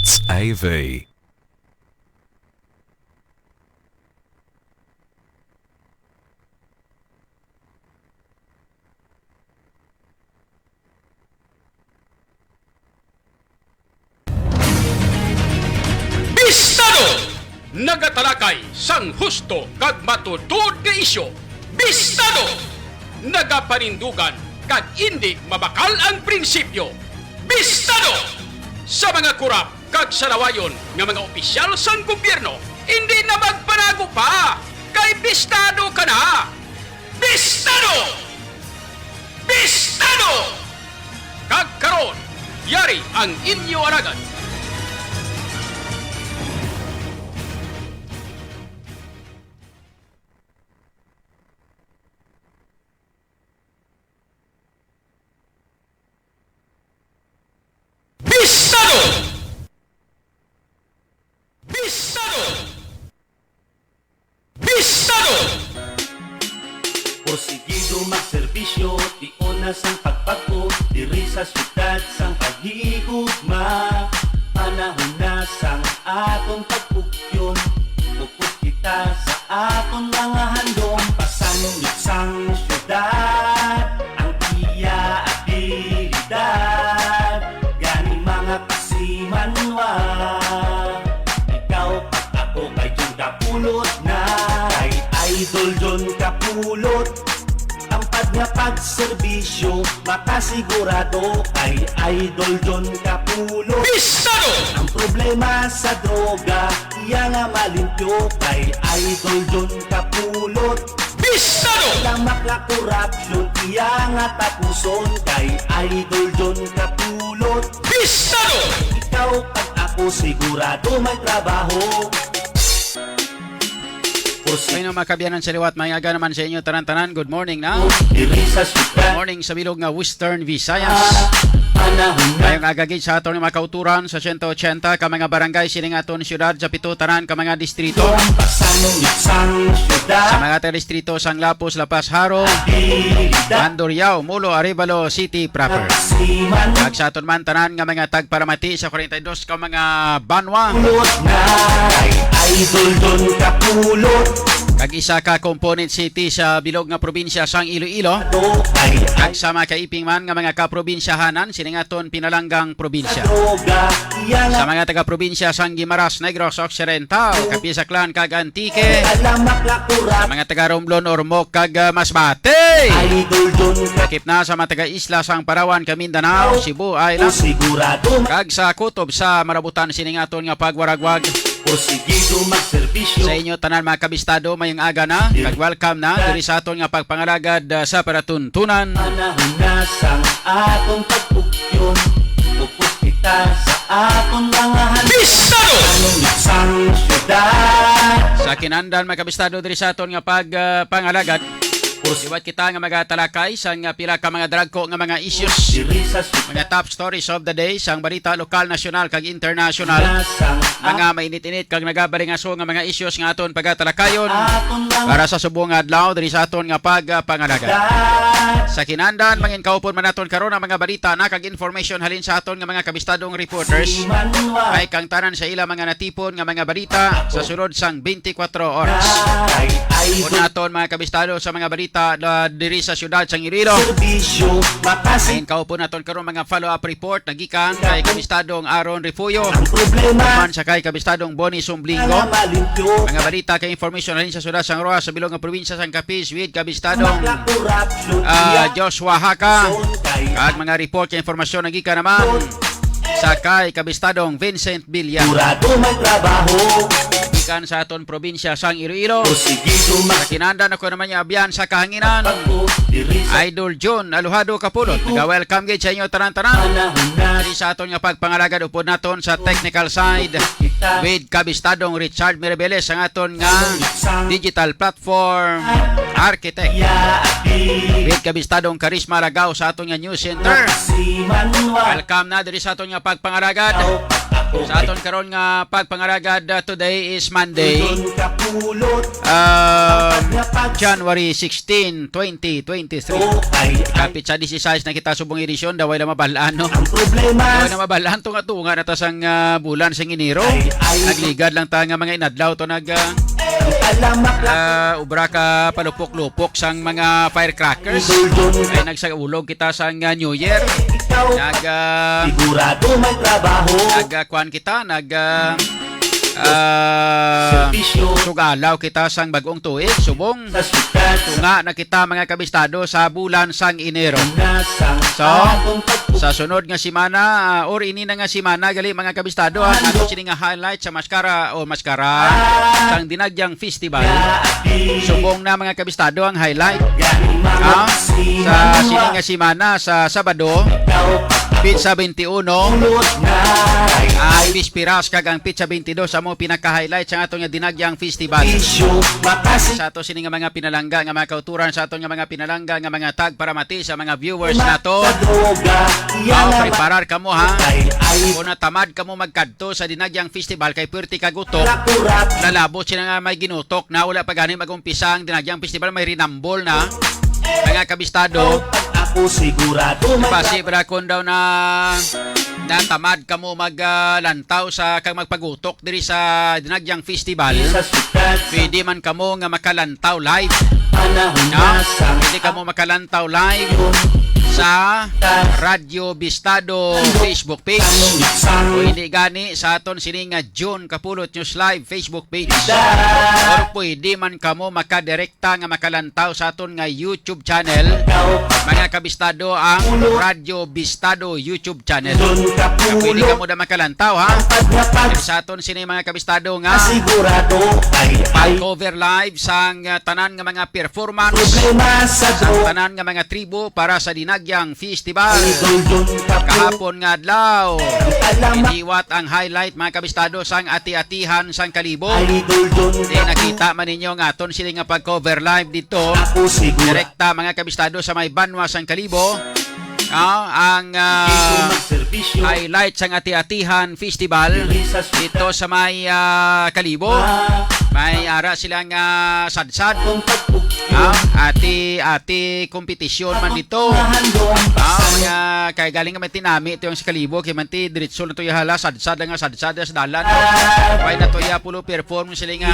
DZ.AV. Bistado! Nagatalakay sang husto kag matutod nga isyo. Bistado! Nagapanindugan kag hindi mabakal ang prinsipyo. Bistado! Sa mga kurap kag sanawayon nga mga opisyal sang gobyerno, hindi na magpanago pa. Kay bistado ka na! Bistado! Bistado! Kag karon, yari ang inyo aragan. Bistado! Bistado! Bistado! Porsigido magserbisyo, tiuna sang pagpagod, diri sa syudad sang paghigugma. Panahon na sang atong pagpugyon, upos kita sa atong mga handom. Pasanggit sang syudad, ang iya at abilidad. Gani mga kasimanwa, ikaw at ako kay John Kapulot na. Kay Idol John Kapulot, tampad nga pagserbisyo, makasigurado kay Idol John Kapulot. Bistado! Ang problema sa droga, iya nga malimpyo kay Idol John Kapulot. Bistado! Lamak na korupsyon, iya nga tapuson kay Idol John Kapulot. Bistado! Ikaw at ako sigurado may trabaho. Ay no, makabiyanan sa liwat, may aga naman sa inyo tanan-tanan. Good morning na. Diri sa Good syudad, morning sa bilog nga Western Visayas. panahon na Ngayong agagid sa aton mga kauturan sa 180 ka mga barangay sining aton syudad sa pito tanan ka mga distrito. pasanungit sang Sa syudad. mga distrito sang Lapus, Lapas, Haro, Abilidad, Mandurriao, Mulo, Arevalo City proper. kasiman, Kag sa aton man tanan nga mga tagparamati sa 42 ka mga banwa. pulot na kay Idol John Kapulot. Kag isa ka component city sa bilog nga probinsya sang Iloilo. To kay Kag sa mga kaiping man nga mga kaprobinsyahanan sining aton pinalanggang probinsya. droga, iya Sa nga mga taga-probinsya sang Guimaras, Negros Occidental, Kapisaklan kag Antique, alamak na sa kurap. mga taga-Romblon, Ormoc kag Masbate. Idol John Takip na sa mga taga-isla sang Parawan, Mindanao, Cebu Island, sigurado kag sa kutob sa Marabutan sining aton nga pagwaragwag. porsigido magserbisyo. Sa inyo tanan mga kabistado, mayong aga na, kag welcome na diri sa aton nga pagpangalagad sa paratuntunan. Panahon na sang atong pagpugyon, upos kita sa atong mga handang. Bistado! Panungit sang syudad. Sa kinandan mga kabistado diri sa aton nga pagpangalagad, iwat kita nga magatalakay sa nga pila ka mga dragko nga mga issues. Diri sa syudad Mga top stories of the day sang balita lokal, nasyonal kag international. na sang Mga mainit-init kag nagabaling aso nga mga issues nga aton pagatalakayon atong mga para sa subong adlaw diri sa aton nga pagpangalaga. handang. Sa kinandan mangin kaupon man naton karon ang mga balita na kag information halin sa aton nga mga kabistadong reporters. Manwa Ay kang tanan sa ila mga natipon nga mga balita sa sulod sang 24 oras. kay Kung Idol naton mga kabistado sa mga balita diri sa syudad sang Iloilo. serbisyo, Ayin kaupon naton karon mga follow-up report nagikan kay kabistadong Aaron Refugio. ang problema Man sa kay kabistadong Bonnie nga Sumblingo. malimpyo. Mga balita kay information halin sa syudad sang Roa sa bilog nga probinsya sang Capiz with kabistadong Makla korupsyon, iya Joshua Haka. kay Kag mga report kay informasyon nagikan naman sa kay kabistadong Vincent Villar. sigurado may trabaho. Gikan sa aton probinsya sang Iloilo. Porsigido Sa kinandan ako naman yung abyan sa kahanginan. magpagod, diri sa Idol John Aluhado Kapulot. Naga-welcome gid sa inyo tanan-tanan. panahon na Diri sa aton nga pagpangalagad upod naton sa technical side kita with kabistadong Richard Mirabeles ang aton nga digital platform architect. iya ati With kabistadong Karisma Lagaw sa aton nga news center. si Manwa. Welcome na diri sa aton nga pagpangalagad. Ikaw at ako Sa aton karon nga pagpangaragad today is Monday, Doldon kapulot January 16, 2023. ay Kapit sa 16 na kita subong edisyon, daway na mabalaan, no? ang problema Daway na mabalaan tunga-tunga na ta sang bulan sang Enero. Nagligad lang ta nga mga inadlaw to alamak lang ubra ka palupok-lupok sang mga firecrackers. Doldon Ay nagsaulog kita sang New Year. ikaw sigurado may trabaho Nagkuan kita, servisyo sugalaw kita sang bagong tuig, subong sa syudad tunga na kita mga kabistado sa bulan sang Enero. nasang So, atong sa sunod nga semana or ini na nga semana gali mga kabistado ato sini nga highlight sa maskara sang Dinagyang Festival. Subong na mga kabistado ang highlight sa sini nga semana sa Sabado, Pizza 21 ay Bispiras kag ang Pizza 22 sa mo pinaka-highlight sa atong nga Dinagyang Festival. Sa ato sini nga mga pinalangga nga mga kauturan sa atong nga mga pinalangga nga mga tag para mati sa mga viewers nato. Preparar kamo ha. Kung natamad kamo magkadto sa Dinagyang Festival kay perti kagutok, lalabot sila nga may ginutok na wala pa gani mag-umpisa ang Dinagyang Festival, may rinambol na mga kabistado. ako sigurado may Pasi para kung daw na tamad kamo maglantaw sa kang magpagutok diri sa Dinagyang Festival, sa syudad pwede man kamo nga makalantaw live. panahon na sa Pwede kamo makalantaw live sa Radyo Bistado Facebook page. O hindi gani sa aton sini nga June Kapulot News Live Facebook page. Or pwede man kamo makadirekta nga makalantaw sa aton nga YouTube channel. Mga kabistado ang Radyo Bistado YouTube channel. Pwede kamo da makalantaw ha. Sa aton sini mga kabistado nga sigurado ay cover live sang tanan nga mga performance problema sa sang tanan nga mga tribo para sa Dinagyang Festival. Doldon Kahapon nga adlaw, alamak iniwat ang highlight mga kabistado sang ati-atihan sang Kalibo. ay Doldon Di nakita man ninyo nga aton sila nga pag-cover live dito. ako sigurado Direkta mga kabistado sa may Banwa sang Kalibo. Ang servisyo highlight sang ati-atihan festival dito sa may Kalibo. May ara silang sadsad. Ati kompetisyon man dito. Mga kay galing nga may tinami ito yung sa Kalibo kay man ti diretso na to hala sadsad lang nga sadsad sa dalan. Kay na to ya pulo perform sila nga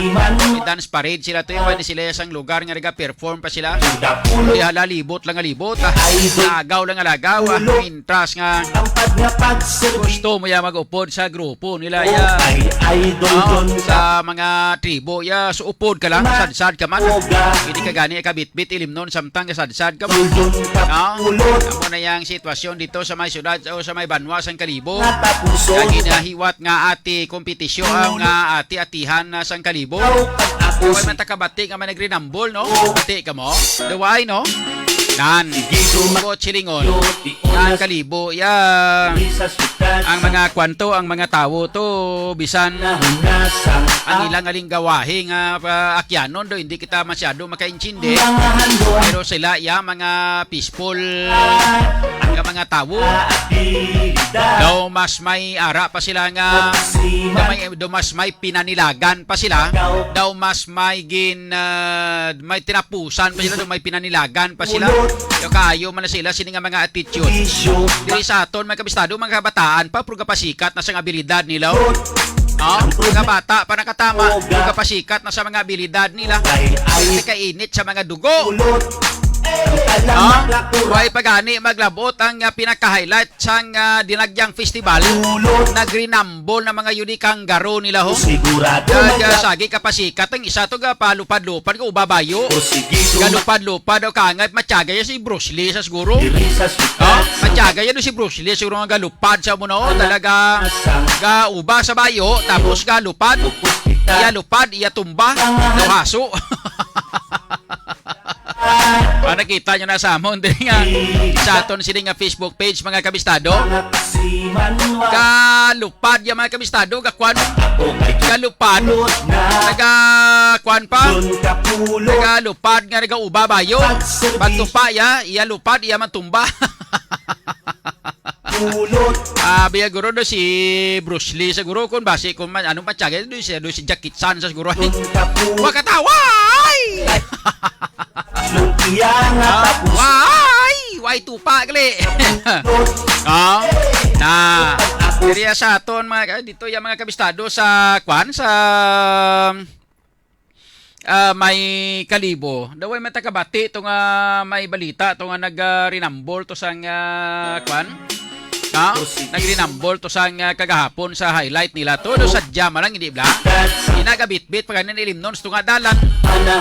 dance parade sila to yung wala sila sang lugar nga naga perform pa sila. Di hala libot lang nga libot. Lagaw lang nga lagaw. Mintras nga tampad nga pagservisyo gusto mo ya mag-upod sa grupo nila ya. ay Doldon Sa mga tribo ya so upod ka lang sadsad ka man. Hindi ka gani ka bitbit ilimnon samtang ka sadsad ka man. Doldon kapulot Amo na yang sitwasyon dito sa may syudad o sa may Banwa sang Kalibo. natapuso Kaya ginahiwat nga ati kompetisyon ang nga ati-atihan na sang Kalibo. ako Kaya man takabati nga man nagrinambol no. Bati ka mo. Daway no. Nan. Ko chilingon. Nan Kalibo ya. sa syudad Ang mga kwanto, ang mga tawo to bisan panahon na sa ang ilang aling gawahe nga akyanon do hindi kita masyado makaintindi. mga handog Pero sila ya mga peaceful nga mga tawo. abilidad Daw mas may ara pa sila nga daw mas may pinanilagan pa sila. Daw mas may may tinapusan pa sila, daw may pinanilagan pa sila. Daw kayo man na sila sini nga mga attitude. isyo Diri sa aton mga kabistado mga kabataan pa pruga pasikat na sa abilidad nila. Mga bata pa nakatama, pruga pasikat na sa mga abilidad nila. Hindi kainit sa mga dugo. ulot alamak lakura Huwag pagani maglabot ang pinaka-highlight sang Dinagyang Festival. ulot Nagrinambol na mga unikang garo nila ho. sigurado may Sagi kapasikat ang isa to ga palupad-lupad ka ubabayo. porsigido Galupad-lupad o kangay matyaga yan si Bruce Lee sa siguro. diri sa syudad Matyaga yan si Bruce Lee siguro nga galupad sa muna o talaga ga uba sa bayo tapos galupad. Iya lupad, iya tumba, haso. Nakita nyo na sa amon din nga sa aton sila nga Facebook page mga kabistado. Kalupad yung mga kabistado, kakwan. Kalupad, nagakwan pa. Nagalupad nga nagauba bayo. Pagtupa ya, iya lupad, iya matumba. Biya guro do si Bruce Lee siguro kung base kung anong patsagay do si Jackie Chan sa siguro. Wa kataway. Lumpia nga tapos Why tupa gali. Na diriya sa aton mga dito yung mga kabistado sa kwan sa may kalibo. Daway man takabati to nga may balita to nga nagrinambol to sang kwan. Nagrinambol to sang kagahapon sa highlight nila to do sadya man lang hindi bla. Ginagabit-bit pag ganin ilimnon to nga dalan.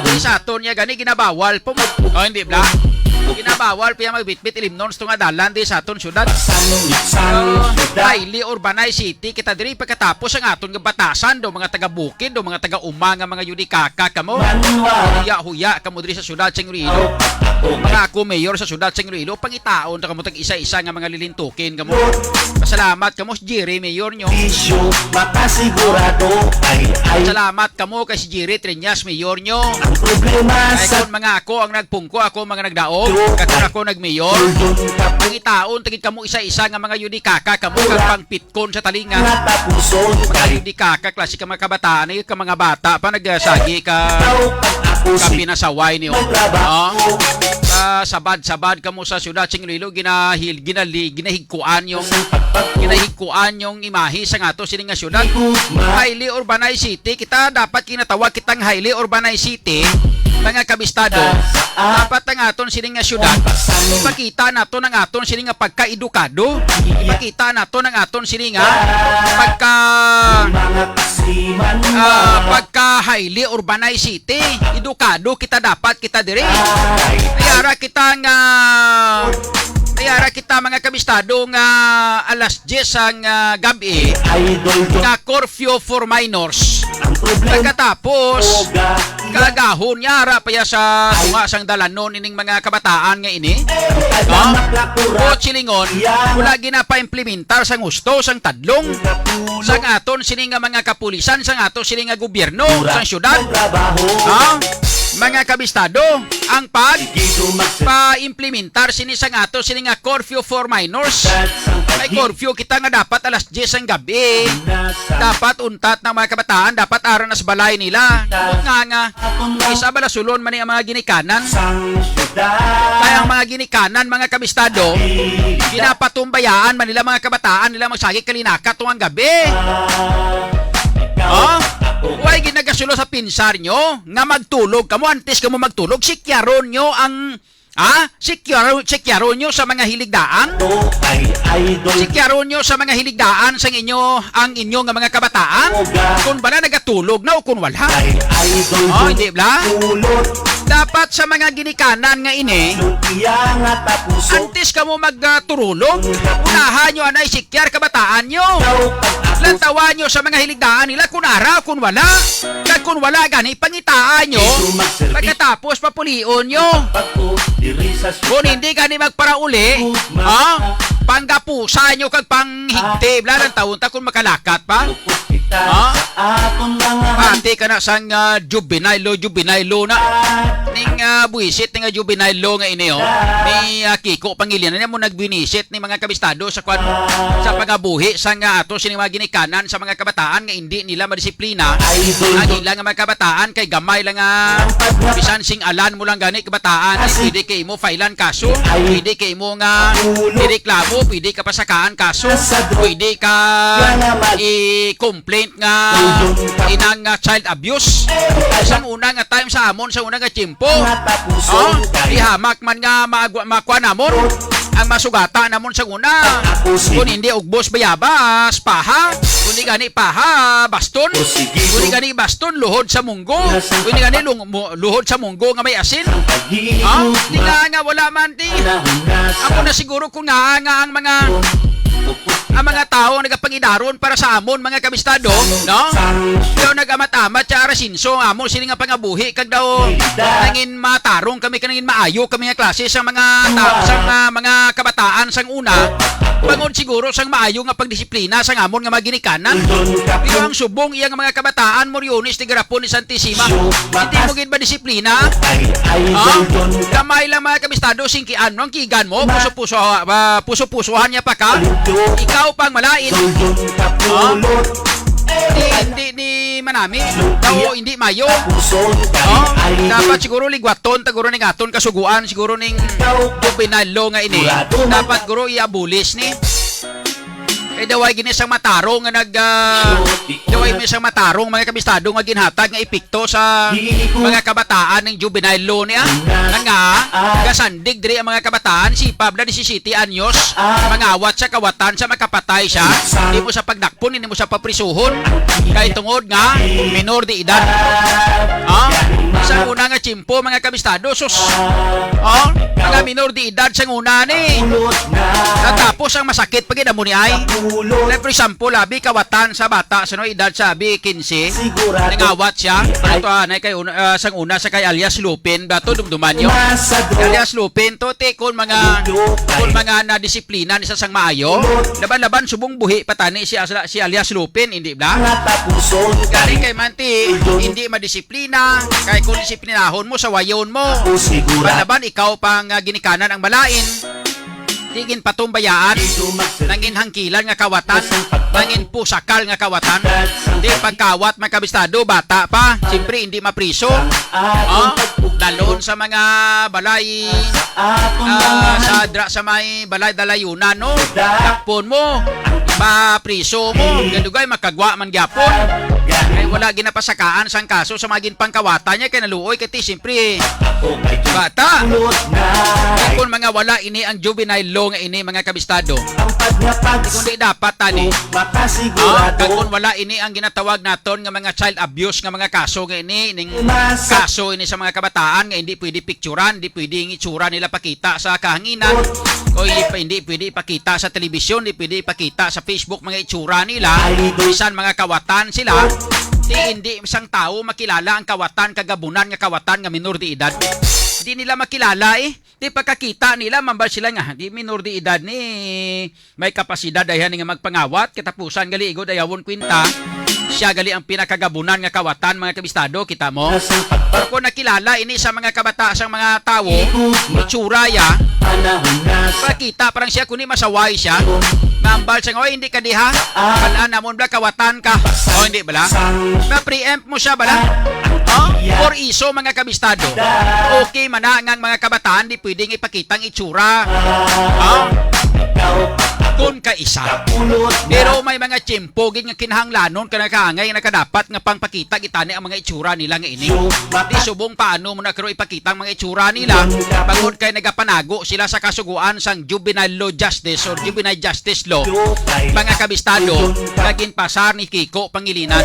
Di sa aton niya gani ginabawal po. Hindi bla. Ginabawal piya magbitbit ilimnon to nga dalan di sa aton syudad. Highly urbanized city kita diri pagkatapos ang aton nga batasan do mga taga Bukid do mga taga Uma nga mga yudikaka kamo. Huya kamo diri sa syudad sa Iloilo. Mga ako mayor sa syudad sa Iloilo pangitaon ta kamo tag isa-isa nga mga lilintukin kamo. Pasalamat kamo si Jerry mayor nyo. Makasigurado ay Salamat kamo kay si Jerry Triñas mayor nyo. ang problema Ay sa kung mga ako ang nagpungko ako mga nagdaog kakon ako nagmayor. Pangitaon tigid kamo isa-isa nga mga yudikaka kamo kag pangpitkon sa talinga. tapuson Mga kay yudikaka klase ka mga kabataan ay ka mga bata pa nagsagi ka ako si pinasaway niyo. magtrabaho Sabad-sabad kamo sa syudad sa Iloilo ginahigkuan yung imahe sa ngato sini nga syudad. Highly urbanized city kita dapat kinatawag kitang highly urbanized city mga kabistado. Dapat ang aton sini nga syudad ipakita naton ang aton sini nga pagka-edukado, ipakita naton ang aton sini nga mga kasiman pagka highly urbanized city. Edukado kita dapat kita diri. Kayara kita mga kabistado nga alas 10 ang gabi idol nga curfew for minors. ang problema Pagkatapos kalagahon yara pa ya sa tunga sang dalanon ining mga kabataan nga ini. O chilingon wala ginapa-implementar sang gusto sang tadlong sang aton sini nga mga kapulisan sang aton sini nga gobyerno sang syudad. Mga kabistado ang pa-implementar sini sang ato sini nga curfew for minors. May curfew kita nga dapat alas 10 ang gabi. Dapat untat ng mga kabataan, dapat aran nas balay nila. Nga isa bala sulon man ang mga ginikanan. Kaya ang mga ginikanan mga kabistado, ginapatumbayaan man nila mga kabataan nila magsagi kalinaka tuwang gabi. Huwag ginagasulo sa pinsar nyo nga magtulog kamo antes kamo magtulog sikyaron nyo ang sikyaron nyo sa mga hiligdaan. Sikyaron nyo sa mga hiligdaan sa inyo ang inyo nga mga kabataan. Kung bala nagatulog na o kung wala. Hindi bla? Dapat sa mga ginikanan nga ini antes kamo magturulog unahan nyo anay sikyar kabataan nyo. Lantawan nyo sa mga hiligdaan nila kung araw, kung wala. Kag kung wala gani, pangitaan nyo. Pagkatapos papulion nyo. Kung hindi gani magparauli, panggapusa nyo kag panghigti. Blan ang taon ta kung makalakat pa. Pati ka na sang juvenile law na. Ning buisit ning juvenile law nga ini ni Kiko Pangilinan niya mo nagbinisit ni mga kabistado sa kwan sa pangabuhi sang ato sini mga ginikanan sa mga kabataan nga hindi nila madisiplina. Ang ilang mga kabataan kay gamay lang bisan sing alan mo lang gani kabataan pwede kay mo failan kaso, pwede kay mo nga ireklamo, pwede ka pasakaan kaso, pwede ka i-complain nga inang child abuse. Sa una nga time sa amon sa una nga chimpo. Ihamak man nga makuha namon ang masugata namon sa una. Kung hindi ugbos bayabas, paha. Kung hindi gani paha, baston. Kung hindi gani baston, luhod sa munggo. Kung hindi gani luhod sa munggo nga may asin. Hindi nga wala man ti. Ako na siguro kung nga ang mga tao nagapangidaron para sa amon mga kabistado, no? Daw nagamat-amat sa arasinso amon sini nga pangabuhi kag daw nangin matarong kami kanangin maayo kami nga klase sa mga mga kabataan sang una. Bangon siguro sang maayo nga pagdisiplina sang amon nga maginikanan. Pero ang subong iya nga mga kabataan Moriones ni Garapon ni Santissima. Hindi mo gid ba disiplina? Kamay lang mga kabistado singkian no ang kigan mo puso-pusohan niya pa ka. Ikaw pang malait. Hindi ni manami. Daw hindi mayo. Dapat siguro ligwaton taguro ning aton kasuguan siguro ning pinalo nga ini. Dapat guro iabulis ni. Daway gini sang matarong nga daway mi sang matarong mga kabistado nga ginhatag nga epekto sa mga kabataan ng juvenile law niya. Nga gasandig diri ang mga kabataan sipab na 17 anyos mangawat sa kawatan sa makapatay siya. Hindi mo sa pagdakpon, hindi mo sa paprisuhon kay tungod nga minor de edad. Sa una nga chimpo mga kabistado sus. Mga minor de edad sa una ni. Tapos ang masakit pag ina mo ni ay. Like for example, labi kawatan sa bata sa no edad sabi 15, nangawat siya. Ito anay kay sang una sa kay alias Lupin, bato dumduman yo. Alias Lupin to te kon mga na disiplina ni sa sang maayo. Laban-laban subong buhi patani si alias Lupin, hindi ba? Kani kay manti hindi madisiplina, kay kung disiplinahon mo sa wayon mo. Laban ikaw pang ginikanan ang balain. Tigin patumbayaan, nangin hangkilan nga kawatan, nangin pusakal nga kawatan. Hindi pagkawat mga kabistado, bata pa, siyempre hindi mapriso. Dalon sa mga balay, sa may balay dalayunan, no? Takpon mo, mapriso mo, ganugay makagwa man gyapon. Kaya wala ginapasakaan sang kaso sa mga ginpangkawatan niya, kaya naluoy kati siyempre bata. Kaya kung mga wala ini ang juvenile law nga ini mga kabistado, kundi dapat tani kung wala ini ang ginatawag naton nga mga child abuse nga mga kaso nga ini ning kaso ini sa mga kabataan nga hindi pwede picturean, hindi pwede ng itsura nila pakita sa kahanginan o hindi pwede ipakita sa telebisyon, hindi pwede ipakita sa Facebook mga itsura nila. Bisan mga kawatan sila, hindi isang tao makilala ang kawatan kagabunan nga kawatan nga minor de edad. Hindi nila makilala Di pagkakita nila mambal sila nga di minor de edad ni may kapasidad dayan nga magpangawat katapusan gali igod ayawon kwinta. Siya gali ang pinakagabunan nga kawatan mga kabistado kita mo. Pero kung nakilala ini sa mga kabata sang mga tawo, itsura ya, pakita parang siya kuni masaway siya. Mambal siya, oy hindi ka diha, kalaan namon bala kawatan ka. O hindi bala? Na-preempt mo siya bala? For iso mga kabistado. Okay manangang mga kabataan di pwedeng ipakitang itsura. Kung kaisa. Pero may mga tsimpogin nga kinahanglanon ka nakangay na kadapat nga pangpakita itani ang mga itsura nila nga ini. Di subong paano mo na karo ipakita ang mga itsura nila pagod kay nagapanago sila sa kasuguan sang juvenile law justice or juvenile justice law. Mga kabistado, naging pasar ni Kiko Pangilinan.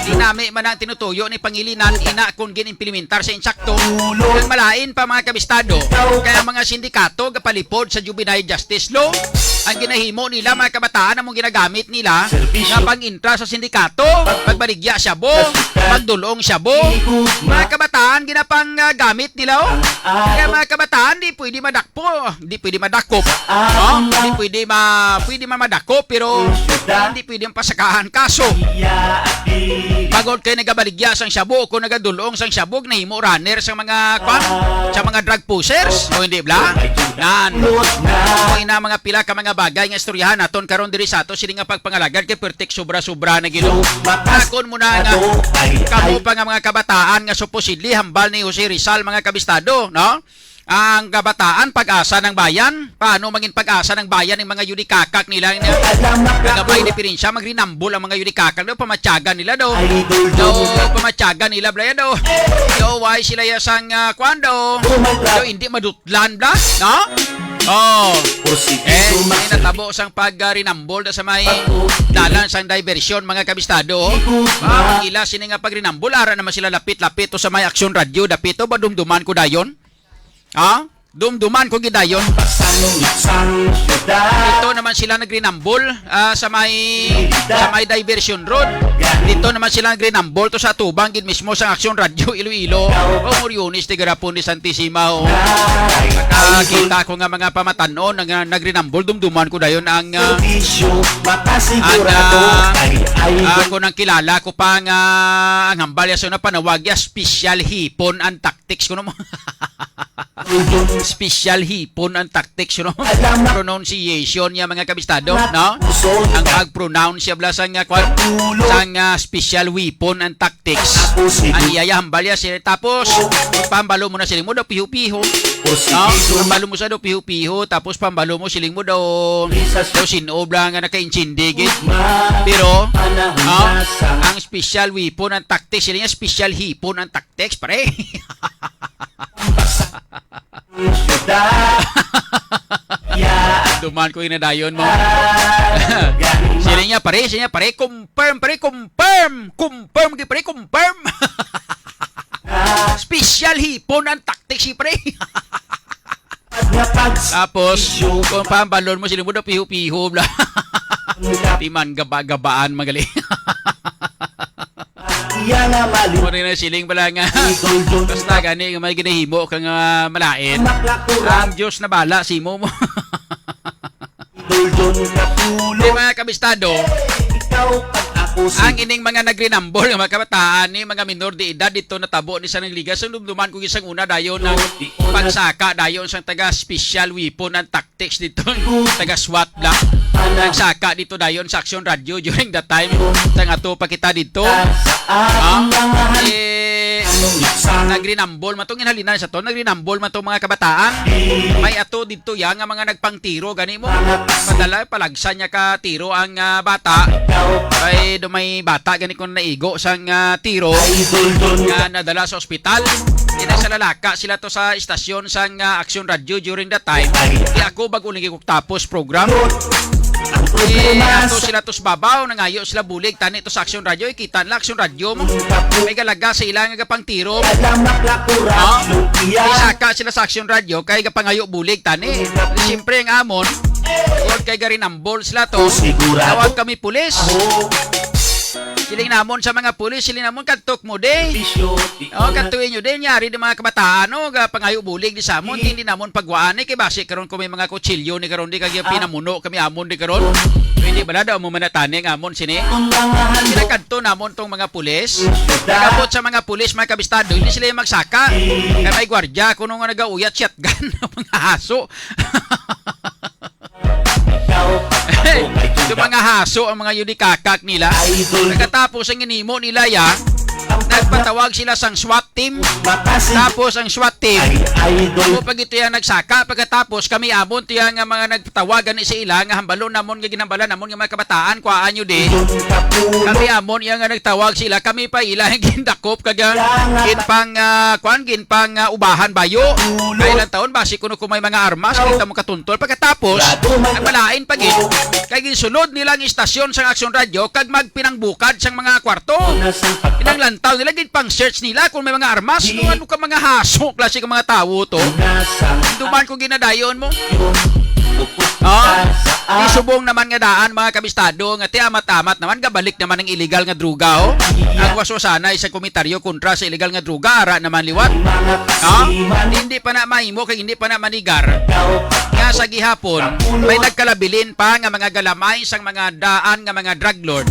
Dinami man ang tinutuyo ni Pangilinan ina kung ginimplementar sa insakto. Nang malain pa mga kabistado, kaya mga sindikato gapalipod sa juvenile justice law. Ang ginahimo nila mga kabataan among ginagamit nila nga pang-intra sa sindikato, pagbaligya syabo, pagdulong syabo. Mga kabataan ginapang gamit nila Kaya mga kabataan di pwede madakpo, di pwede madakop. Di pwede madakop pero hindi pwede pasakahan kaso. Pagod kay nagabaligya sang syabo kung nagadulong sang syabog nahimo runner sa mga sa mga drug pushers o hindi bla. Nan. Ina mga pila ka mga bagay nga istoryahan naton karon diri sa ato sini nga pagpangalagad kay pertek sobra-sobra na gilo. Akon mo na nga kamo pa nga mga kabataan nga supposedly hambal ni Jose Rizal mga kabistado, no? Ang kabataan pag-asa ng bayan, paano maging pag-asa ng bayan ng mga yudikakak nila nga may diferensya magrinambol ang mga yudikakak daw pamatyagan nila daw pamatyagan nila bla daw why sila yasang kwando daw hindi madutlan bla no natabo sang pagrinambol sa may dalan sang diversion mga kabistado ila sini nga pagrinambol ara naman sila lapit-lapit to sa may aksyon radyo dapito ba dumduman ko dayon Dumduman ko gidayon. Sang syudad. Dito naman sila nagrinambol sa may diversion road. Dito naman sila nagrinambol to sa Tubang gid mismo sa Aksyon Radio Iloilo. O Muriones ti garapon ni Santissima o. Nakakita ko nga mga pamatanon nga nagrinambol dumduman ko dayon ang Serbisyo, makasigurado kay idol. ako nang kilala ko pa nga ang hambal yaso na panawagya special hipon ang tactics ko no. Special hipon ang tactics no. Pronunciation niya mga kabistado no. Ang pag-pronounce siya bla sang special weapon and tactics. Ang iyaya hambal ya siya tapos pambalo mo na siling mo daw piho-piho. No? Pambalo mo sa daw piho-piho tapos pambalo mo siling mo daw sinob lang nga naka-insindigit. Pero ang special weapon and tactics sila niya special hipon and tactics pare. Duman ko inadayon mo. Sila niya pare, confirm, special hipon ang tactics si pare. Tapos, kung pambalon mo, sila mo na piho-piho, bla. Timan, gaba-gabaan, magaling. Muna na siling bala nga. Basta gani, may ginahimo kang malain. Ang Diyos na bala, simo mo. Di mga kabistado, ang ining mga nagrinambol, mga kabataan ni mga minor de edad dito natabo ni sa liga. So dumduman ko isang una dayon ng pagsaka dayon sang taga special weapon and tactics dito, taga SWAT black. Nagsaka dito dayon sa Aksyon Radio during that time. Sang ato pa kita dito. Nagrinambol matong inhalinan sa to, nagrinambol matong mga kabataan. May ato dito yang nga mga nagpangtiro gani mo. Padala palagsan niya ka tiro ang bata. Ay do may bata gani kon naigo sang tiro nga nadala sa ospital. Ina sa lalaka sila to sa istasyon sang Aksyon Radio during that time. Di ako bago lagi kog tapos program. Ato sila tos babaw nangayo sila bulig tani to sa Aksyon Radio ikita na Aksyon Radio mo may galaga sa ilang nga pang tiro isaka sila sa Aksyon Radio kay gapangayo bulig tani siyempre ang amon huwag kay garinambol sila to tawag kami pulis siling namon sa mga pulis siling namon kadtok mo de katuin nyo din yari di mga kabataan pangayo bulig di samon hindi namon pagwaan kay base karon ko may mga kutsilyo ni karon di kay pinamuno kami amon di karon hindi bala daw mo manatani ng amon sini sila kadto namon tong mga pulis nagabot sa mga pulis mga kabistado hindi sila magsaka kay may gwardiya kuno nga nagauyat shotgun mga haso. Yung mga haso ang mga yudikakak nila. Pagkatapos ang inimo nila nagpatawag sila sang SWAT team. Tapos ang SWAT team pag ito yung nagsaka pagkatapos kami amon ito yung mga nagpatawagan sa ila nga hambalon namon nga ginambalan namon nga mga kabataan kuhaan nyo di kami amon yung nagtawag sila kami pa ila yung gindakop kaga ginpang ubahan bayo kailan taon basi kuno kung may mga armas kita mo katuntol pagkatapos nagmalain pagin kay ginsunod nilang istasyon sang Aksyon Radio kag magpinangbukad sang mga kwarto pinanglantaw nila pang search nila kung may mga armas ano ka mga haso klase ka mga tawo to duman ko ginadayon mo isubong naman nga daan mga kabistado nga ti amat-amat naman gabalik naman ang illegal nga druga ang waso sana sa komentaryo kontra sa illegal nga druga ara naman liwat hindi pa na mahimo kay hindi pa na manigar nga sa gihapon may nagkalabilin pa nga mga galamay sang mga daan nga mga drug lord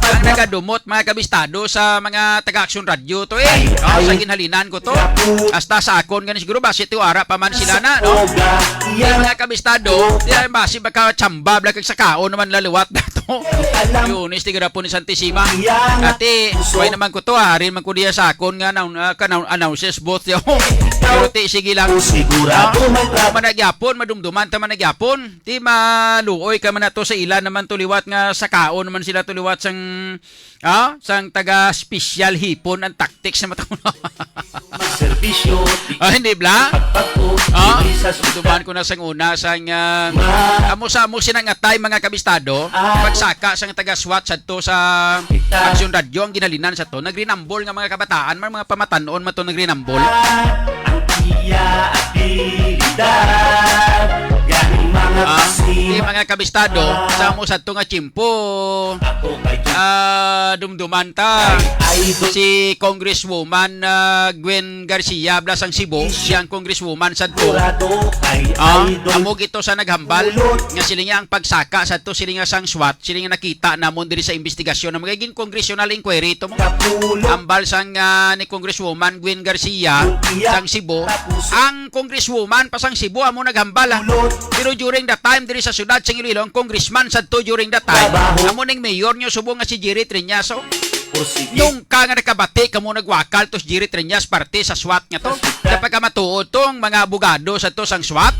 ang nagadumot mga kabistado sa mga taga-Aksyon Radio to sa ginhalinan ko to hasta sa akon ganis siguro basi ti ara pa man sila na mga kabistado di basi baka chamba bla kag sakaon naman laluwat na to Yunis ti garapon ni Santissima ati way naman ko to harin man ko diya sa akon nga announces both yo pero ti sige lang managyapon madumduman ta managyapon ti maluoy ka man to sa ilan naman to liwat nga sakaon naman sila to liwat sang sang taga special hipon ang tactics na matang hindi bla duman ko na sang una sang amo-amo sinangatay mga kabistado pagsaka sang taga SWAT sadto sa Aksyon Radio ang ginalinan sa to nagrinambol nga mga kabataan mga pamatanon mato nagrinambol abilidad. Yaning mga Di kasing mga kabistado, sa mo sa ito nga chimpo, ako kay dumduman ta. idol. Si Congresswoman Gwen Garcia Blasang Cebu, siyang Congresswoman sa ito. Sigurado kay idol. Amog ito sa naghambal nga sila nga ang pagsaka sa ito sila nga sang SWAT, sila nga nakita namon diri sa investigasyon na magiging congressional inquiry ito mo. Kapulot Ambal sang ni Congresswoman Gwen Garcia sang Cebu. Ang Congresswoman pa sang Cebu amo naghambal. Pero during that time diri sa syudad sing Iloilo, ang congressman sadto during that time amo ning mayor nyo subong nga si Jerry Triñaso. pursige. Nung ka nga nakabati kamo nagwakal tos Jerry Triñas parte sa SWAT nga to. Kapag matuod tong mga abogado sa to sang SWAT,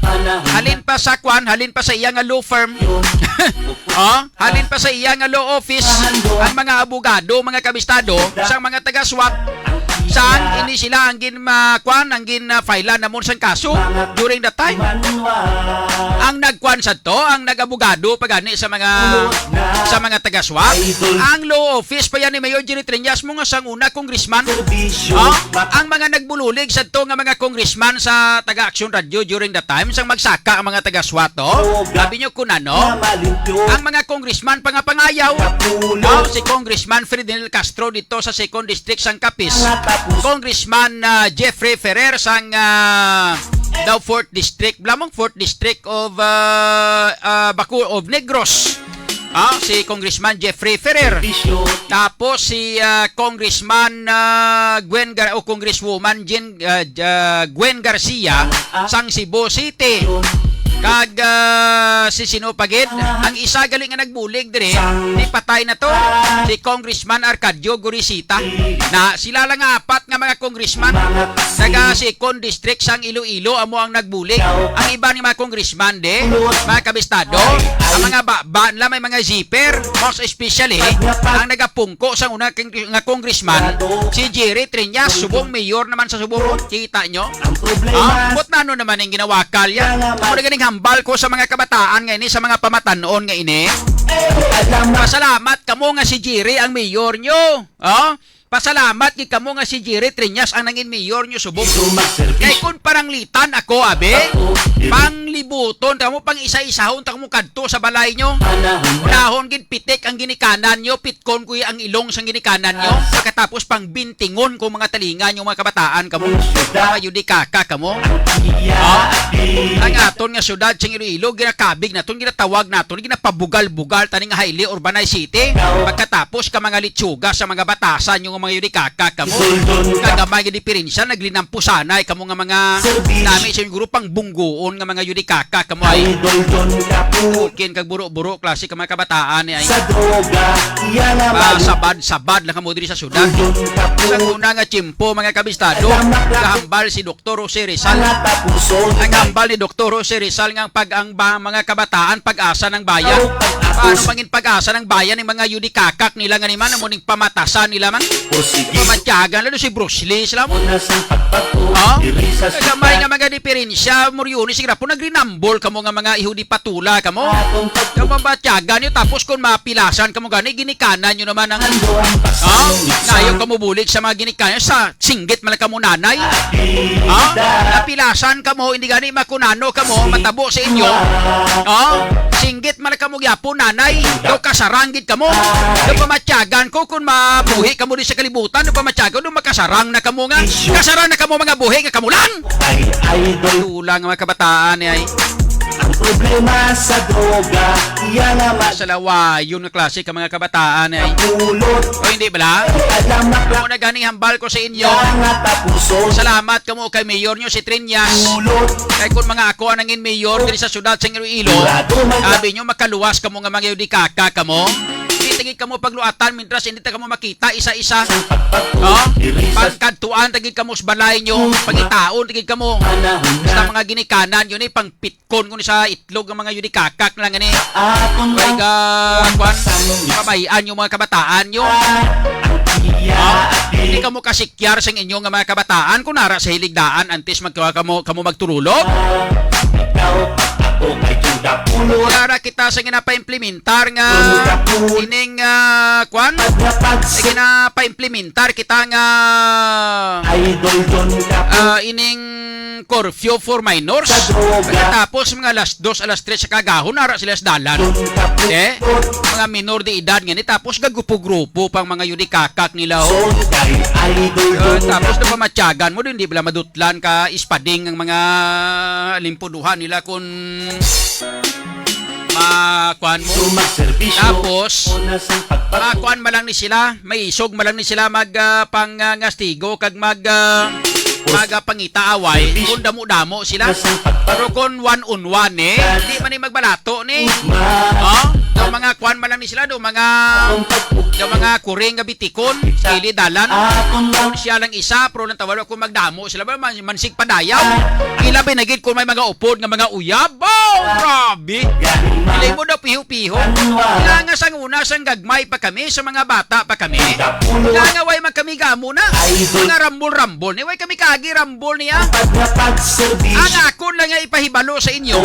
halin pa sa kwan, halin pa sa iya nga law firm. Halin pa sa iya nga law office ang mga abogado, mga kabistado sang mga taga SWAT. Saan hindi sila ang ginmakwan, ang ginfailan namon sang kaso during that time. Ang nagkwan sa to, ang nagabogado pagani sa mga taga SWAT. Ang law office pa yan ni Mayor Jerry Triñas mo nga sang una congressman. Ang mga nagbululig sa to nga mga congressman sa taga Action Radio during that time sang magsaka ang mga taga SWAT to. Sabi nyo kung ano, ang mga congressman pangapangayaw. Si Congressman Ferdinand Castro dito sa 2nd District sang Capiz. Congressman Jeffrey Ferrer sang daw 4th District, blamang 4th District of Negros. Si Congressman Jeffrey Ferrer. Tapos si Congressman Congresswoman Gwen Garcia sang Cebu City. Kag si sino pagid ang isa galing nga nagbulig dire ni patay na to si Congressman Arcadio Gorisita na sila lang nga apat nga mga congressman taga si Con District sang Iloilo amo ang nagbulig. Ang iba ni mga congressman mga kabistado ang mga baba nila may mga zipper, most especially ang nagapungko sang una nga congressman si Jerry Triñas subong mayor naman sa Subo. Kita nyo? But nano naman ang ginawakal yan. Ako na ganing hambal ko sa mga kabataan nga ini, sa mga pamatanon nga ini. Pasalamat kamo nga si Jerry ang mayor nyo. Pasalamat kay kamo nga si Jerry Triñas ang nangin mayor nyo subong. Kay kun paranglitan ako abe, panglibuton kamo pang isa-isahon ta kamo kadto sa balay nyo. Unahon gid pitik ang ginikanan nyo, pitkon kuy ang ilong sang ginikanan nyo. Pagkatapos pang bintingon ko mga talinga nyo mga kabataan kamo. Mga yudikaka kamo. Ang aton nga syudad sing Iloilo ginakabig naton, ginatawag naton, ginapabugal-bugal tani nga highly urbanized city. Pagkatapos ka mga litsuga sa mga batasan yung mga yudikaka kamo. Kagamay nga diferensya naglinampo sanay kamo nga mga nami sa grupo pang bunggoon nga mga yudikaka kamo ay kin kag buro-buro klase ka mga kabataan ay sabad lang kamo diri sa syudad. Sa una nga tiyempo mga kabistado, kahambal si Dr. Jose Rizal. Ang hambal ni Dr. Jose Rizal nga ang mga kabataan pag-asa ng bayan. Paano mangin pag-asa ng bayan ng mga yudikakak nila nga naman amo ning pamatasan nila man. Pamatyagan lalo si Bruce Lee sila mo. Kamay nga mga diferensya Morioni sigra po nagrinambol kamo nga mga ihudi patula kamo. Yung mabatyagan nyo tapos kung mapilasan kamo gani ginikanan nyo naman ang ngayon kamo bulig sa mga ginikanan sa singgit malaka mo nanay. Napilasan kamo hindi gani makunano kamo matabo sa inyo. Singgit malaka mo gyapo nanay do kasaranggit kamo. Do pamatyagan ko kung mabuhi kamo di sa kalibutan do pamatyagan do makasarang na kamo nga. Kasarang na kamo mga buhi nga kamo lang. Tulang mga kabataan ay ang problema sa droga, iyan naman sa lawayon na klase ka mga kabataan ay pulot. o hindi bala? Kamo na ganing hambal ko sa inyo. Salamat kamo kay mayor nyo si Triñas. Kay kung mga ako ang nangin mayor diri sa syudad sa Iloilo, sabi nyo makaluwas kamo nga mga yudikaka kamo. Tingid kamo pagluatan mintras hindi ta kamo makita isa-isa. Pagkadtuan tingid kamo sa balay nyo, pagitaon tingid kamo. Sa mga ginikanan yun pang pitkon kun sa itlog ng mga yudikakak lang ani. Kay kwan pabayan yung mga kabataan nyo. Hindi kamo kasikyar sa inyo nga mga kabataan kun nara sa hiligdaan antes kamo magturulog. bato kay Juda Pulot. Kaya kita sa ginapa-implementar nga ining kwan sa ginapa-implementar kita nga Idol John Kapulot. ining curfew for minors. Pagkatapos mga alas 2, alas 3 sa kagahon, nara sila sa dalan. Mga minor de edad nga ni. Tapos gagupo-grupo pang mga yudikakak nila. Tapos na pamatyagan mo, hindi bala madutlan ka ispading ang mga limpuduhan nila kung makuan mo. Tapos makuan malang ni sila, may isog malang ni sila pangastigo kag magapangita away kung damo-damo sila. Pero kung one-on-one hindi man magbalato ni. Daw mga kuan man lang ni sila, daw mga kuring nga bitikon sa ili dalan. Kung siya lang isa, pero lang tawalo kung magdamo sila ba mansig padayaw. Ila binagid kung may mga upod nga mga uyab. Grabe. Ilay mo daw piho-piho. Kaya nga sang una sang gagmay pa kami, sa mga bata pa kami. Kaya nga way man kami gamo na. Mga rambol-rambol. Way kami kagi rambol niya. Ang akon lang nga ipahibalo sa inyo.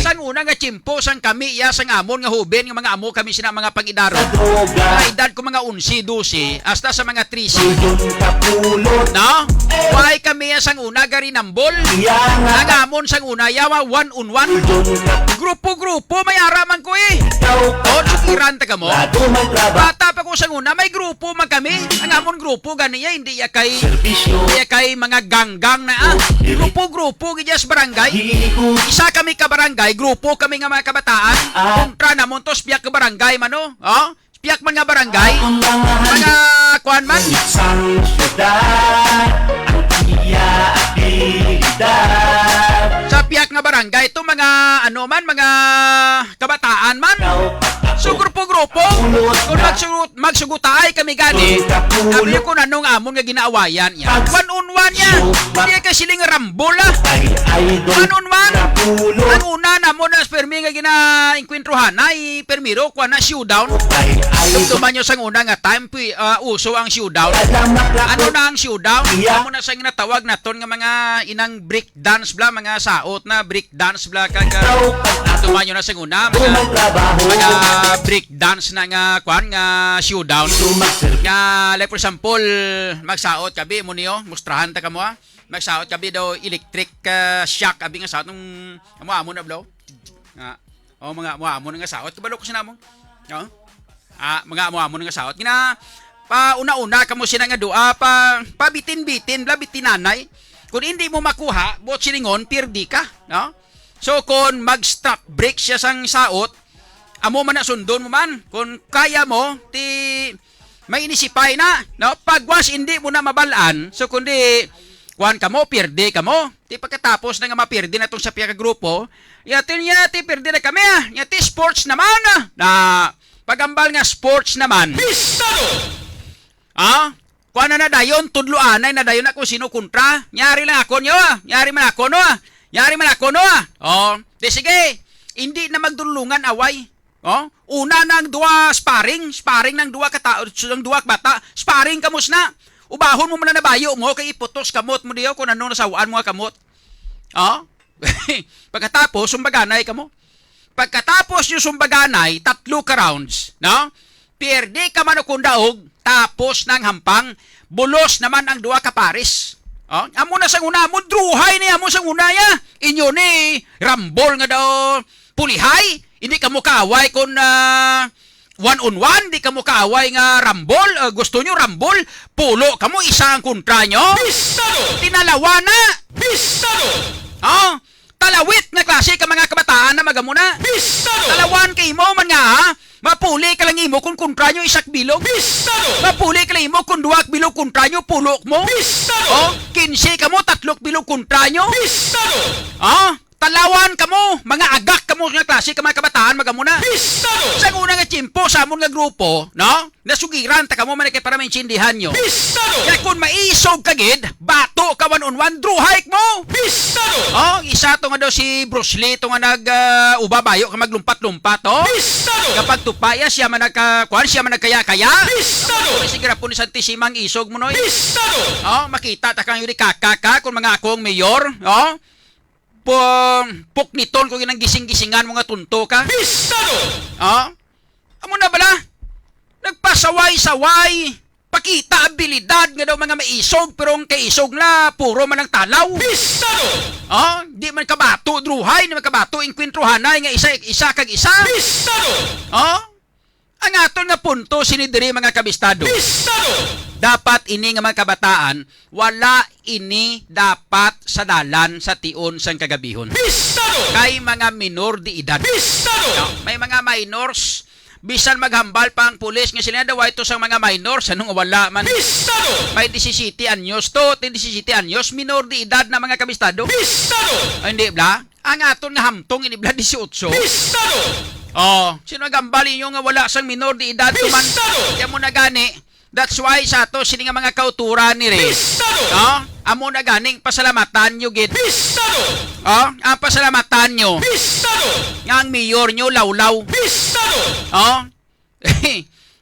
Sang una nga chimpo sang kami ya sang amon nga huben nga mga amo kami sina mga pangidaro. Mga edad ko mga 11, 12 hasta sa mga 13. No? Why kami sang una gari nambol? Ang amon sang una yawa one-on-one. Grupo-grupo may araman ko sukiran ta kamo. Bata pa ko sang una may grupo man kami. Ang amon grupo ganiya hindi ya kay mga ganggang na grupo-grupo gidya sa barangay. Isa kami ka barangay, grupo kami nga mga kabataan. Kontra na mo to spiyak ka barangay mano. Spiyak man nga barangay. Mga kuan man. Isang syudad ang abilidad. Sa piyak nga barangay ito mga mga kabataan man. So grupo-grupo kung magsugutay kami gani. Sabi ko na nung amon nga ginaawayan yan. One-on-one yan. Hindi ka siling rambol One-on-one. Ang una na mo na permi nga gina-inkwentruhan ay permiro kwa na showdown. Tumtuman nyo sang una nga time uso ang showdown. Ano na ang showdown? Amo na sang ginatawag na ton nga mga inang break dance bla, mga saot na break dance bla kag tumtuman nyo na sang una mga break dance na nga kwan nga showdown. Nga like for example magsaot kabi mo niyo mustrahan ta kamo magsaot kabi daw electric shock abi nga saot nung amo na blow. Mga amo nga saot kabalo ko sinamong. Mga amo nga saot kina pa una-una kamo sina nga dua pa bitin-bitin bla bitinanay. Kung hindi mo makuha bot silingon pirdi ka, no? So kung mag-stop break siya sang saot, amo man na sundon mo man. Kung kaya mo ti may inisipay na, no? Pagwas hindi mo na mabalaan, so kundi kuan kamo pirdi kamo. Ti pagkatapos na nga mapirdi na tong sa piya ka grupo, yatin ti pirdi na kami Yati sports naman na pagambal nga sports naman. Pistado! Kuan na dayon tudloanay na dayon ako sino kontra. Nyari lang ako nyo Nyari man ako no. Di sige. Hindi na magdulungan away. Una nang duwa sparring ng duwa katao, ng duwa bata. Sparring kamos na. Ubahon mo man na bayo mo kay iputos kamot mo diyo kung ano nasawaan mo nga kamot. Pagkatapos sumbaganay kamo. Pagkatapos yung sumbaganay, 3 ka rounds, no? Pierde ka man kung daog, tapos ng hampang, bulos naman ang 2 ka pares. Amo na sang una, mo druhay ni amo sang una ya. Inyo ni rambol nga daw pulihay. Hindi ka mo kaaway kung one-on-one, hindi ka mo kaaway nga rambol. Gusto nyo rambol, pulo ka mo, isa ang kontra nyo. Pistado! Tinalawa na. Pistado! Talawit na klase ka mga kabataan na magamuna. Pistado! Talawan kay mo man nga mapuli ka lang imo kung kontra nyo isak bilog. Pistado! Mapuli ka lang imo kung 2 bilog kontra nyo pulok mo. Pistado! 15 ka mo 3 bilog kontra nyo. Pistado! Talawan ka mo, mga agak ka mo nga klase ka mga kabataan magamuna. Pistado! Sa una nga chimpo sa amon nga grupo, no? Nasugiran ta kamo man kay para maintindihan nyo. Pistado! Kaya kung maisog kagid, bato ka one-on-one, druhayk mo. Pistado! Isa to nga daw si Bruce Lee to nga ubabayo ka maglumpat-lumpat, Pistado! Kapag tupaya siya man siya man nagkaya-kaya. Pistado! Sigira po ni Santisimang isog mo noy. Pistado! Makita ta kang yuri kakaka kung mga akong mayor, pukniton ko ginang gising-gisingan mga tunto ka. Pistado! Amo na bala? Nagpasaway-saway. Pakita abilidad nga daw mga maisog pero ang kaisog na puro man ang talaw. Pistado! Di man kabato druhay, di man kabato inkwentruhanay nga isa kag isa. Pistado! Ang aton nga punto sinidiri mga kabistado. Pistado! Dapat ini nga mga kabataan, wala ini dapat sa dalan sa tion sang kagabihon. Pistado! Kay mga minor di edad. Pistado! May mga minors, bisan maghambal pa ang pulis nga sila daw ito sa mga minors, anong wala man. Pistado! May 17 anyos to, 17 anyos, minor di edad na mga kabistado. Pistado! Hindi bla? Ang aton nga hamtong ini bla 18. Pistado! Sino nagambali nyo nga wala sang minor di edad tuman? Pistado! Kaya mo na gani, that's why sa to sini nga mga kauturan ni re. Pistado! Amo na ganing pasalamatan nyo gid. Pistado! Ang pasalamatan nyo Pistado! nga ang mayor nyo lawlaw. Pistado!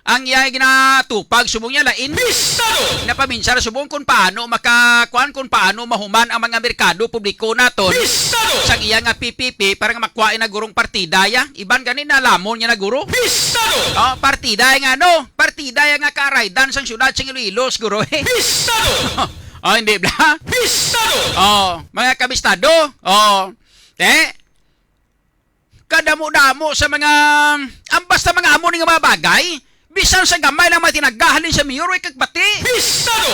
Ang iyay ginatupag subong niya lain. Pistado! Napaminsan subong kung paano makakuan, kung paano mahuman ang mga merkado publiko naton. Pistado! Sang iya nga PPP para nga makuhain na gurong partida ya. Iban ganin na lamon niya na guro. Pistado! Partida nga no. Partida nga karaydan sang syudad sing Iloilo siguro eh. Pistado! Hindi bla? Pistado! Mga kabistado. Kadamo-damo sa mga basta mga amo nga mga bagay. Bisan sa gamay lang matinagahalin sa mayor ay kagbati. Pistado!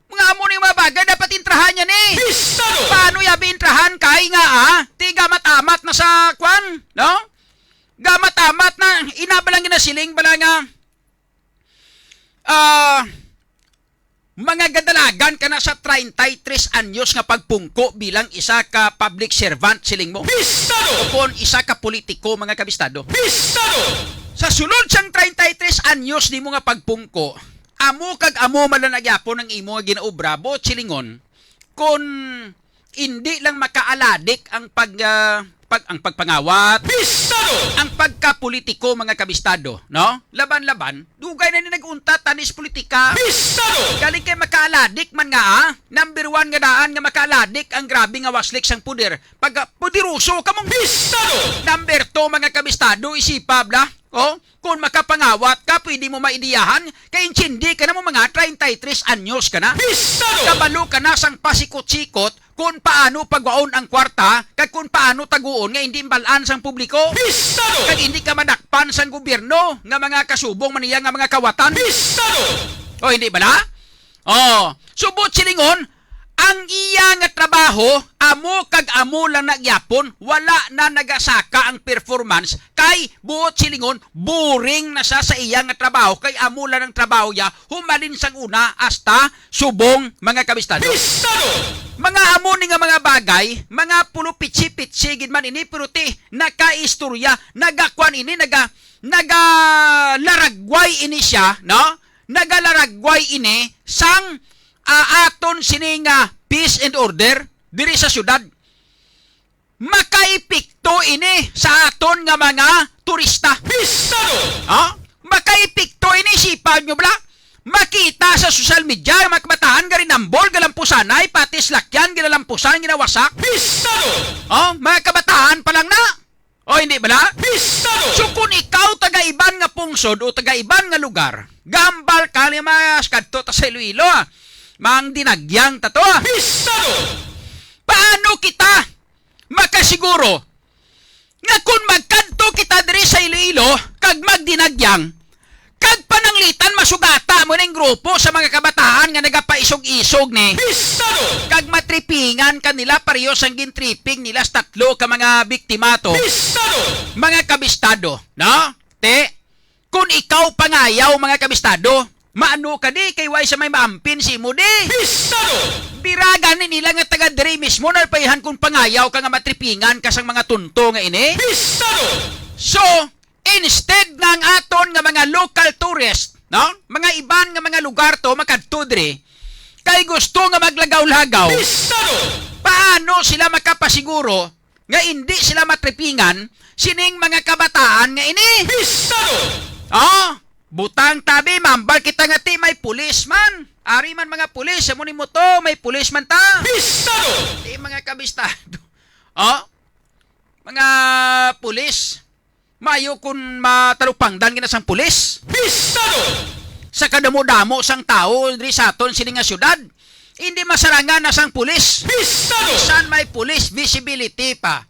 Mga amo nga mga bagay dapat intrahan niya ni. Pistado! Paano yabi intrahan kay nga ti gamat-amat na sa kwan, no? Gamat-amat na inabalang ginasiling bala nga mga gadalagan ka na sa 33 anyos nga pagpungko bilang isa ka public servant siling mo. Pistado! Kung isa ka politiko mga kabistado. Pistado! Sa sulod sang 33 anyos ni mo nga pagpungko, amo kag amo malanagyapon ang imo nga ginaobra bo silingon kung hindi lang makaaladik ang ang pagpangawat, Pistado! ang pagkapolitiko mga kabistado, no? Laban-laban, dugay na ni nagunta tanis politika. Pistado! Galing kay makaaladik man nga number 1 nga daan nga makaaladik ang grabe nga waslik sang puder. Pag pudiruso ka mong Pistado! number 2 mga kabistado, isipab la. Kung makapangawat ka, pwede mo maidiyahan, kay hindi ka na mo mga 33 anyos ka na. Pistado! Kabalo ka na sang pasikot-sikot kung paano pagwaon ang kwarta, kag kung paano taguon nga hindi imbalaan sang publiko. Pistado! Kag hindi ka madakpan sang gobyerno nga mga kasubong maniya nga mga kawatan. Pistado! Hindi ba na? Subot silingon, ang iya nga trabaho, amo kag amo lang nagyapon, wala na nagasaka ang performance, kay buot silingon, boring na sa iya nga trabaho, kay amo lang ang trabaho niya, humalin sang una, hasta subong mga kabistado. Pistado! Mga amo ni nga mga bagay, mga pulo pitsi-pitsi, gid man ini, pero ti, nakaistorya, nagakwan ini, nagalaragway ini siya, no? Nagalaragway ini, sang aton sini nga peace and order diri sa syudad. Makaipikto ini sa aton nga mga turista. Pistado! Makaipikto ini sipan nyo bala. Makita sa social media mga kabataan garinambol galampusanay pati slakyan ginalampusan ginawasak. Pistado! Mga kabataan pa lang na. Hindi bala? Pistado! So kung ikaw taga-iban nga pungsod o taga-iban nga lugar, gambal ka limas kadto ta sa Iloilo mang dinagyang tato. Pistado! Paano kita makasiguro nga kung magkanto kita diri sa Iloilo kag magdinagyang kag pananglitan masugata mo ning grupo sa mga kabataan nga nagapaisog-isog ni Pistado! kag matripingan kanila pareho sang gintripping nila sa tatlo ka mga biktima to. Pistado! Mga kabistado, no? Kung ikaw pangayaw mga kabistado, maano ka di kay way sa may maampin si mo di. Pistado! Biragan ni nila nga taga diri mismo nalpayahan kung pangayaw ka nga matripingan ka sang mga tunto nga ini. Pistado! So, instead nga ang aton nga mga local tourist, no? Mga iban nga mga lugar to makadto diri, kay gusto nga maglagaw-lagaw. Pistado! Paano sila makapasiguro nga hindi sila matripingan sining mga kabataan nga ini? Pistado! Butang tabi, mambal kita nga ti may pulisman. Ari man mga pulis, amo ni mo to, may pulisman ta. Pistado! Ti mga kabistado. Oh, mga pulis, mayo kung matalupangdan ginasang pulis. Pistado! Sa kadamo-damo sang tao diri sa aton sini nga syudad, hindi masarangan na sang pulis. Pistado! Bisan may pulis visibility pa.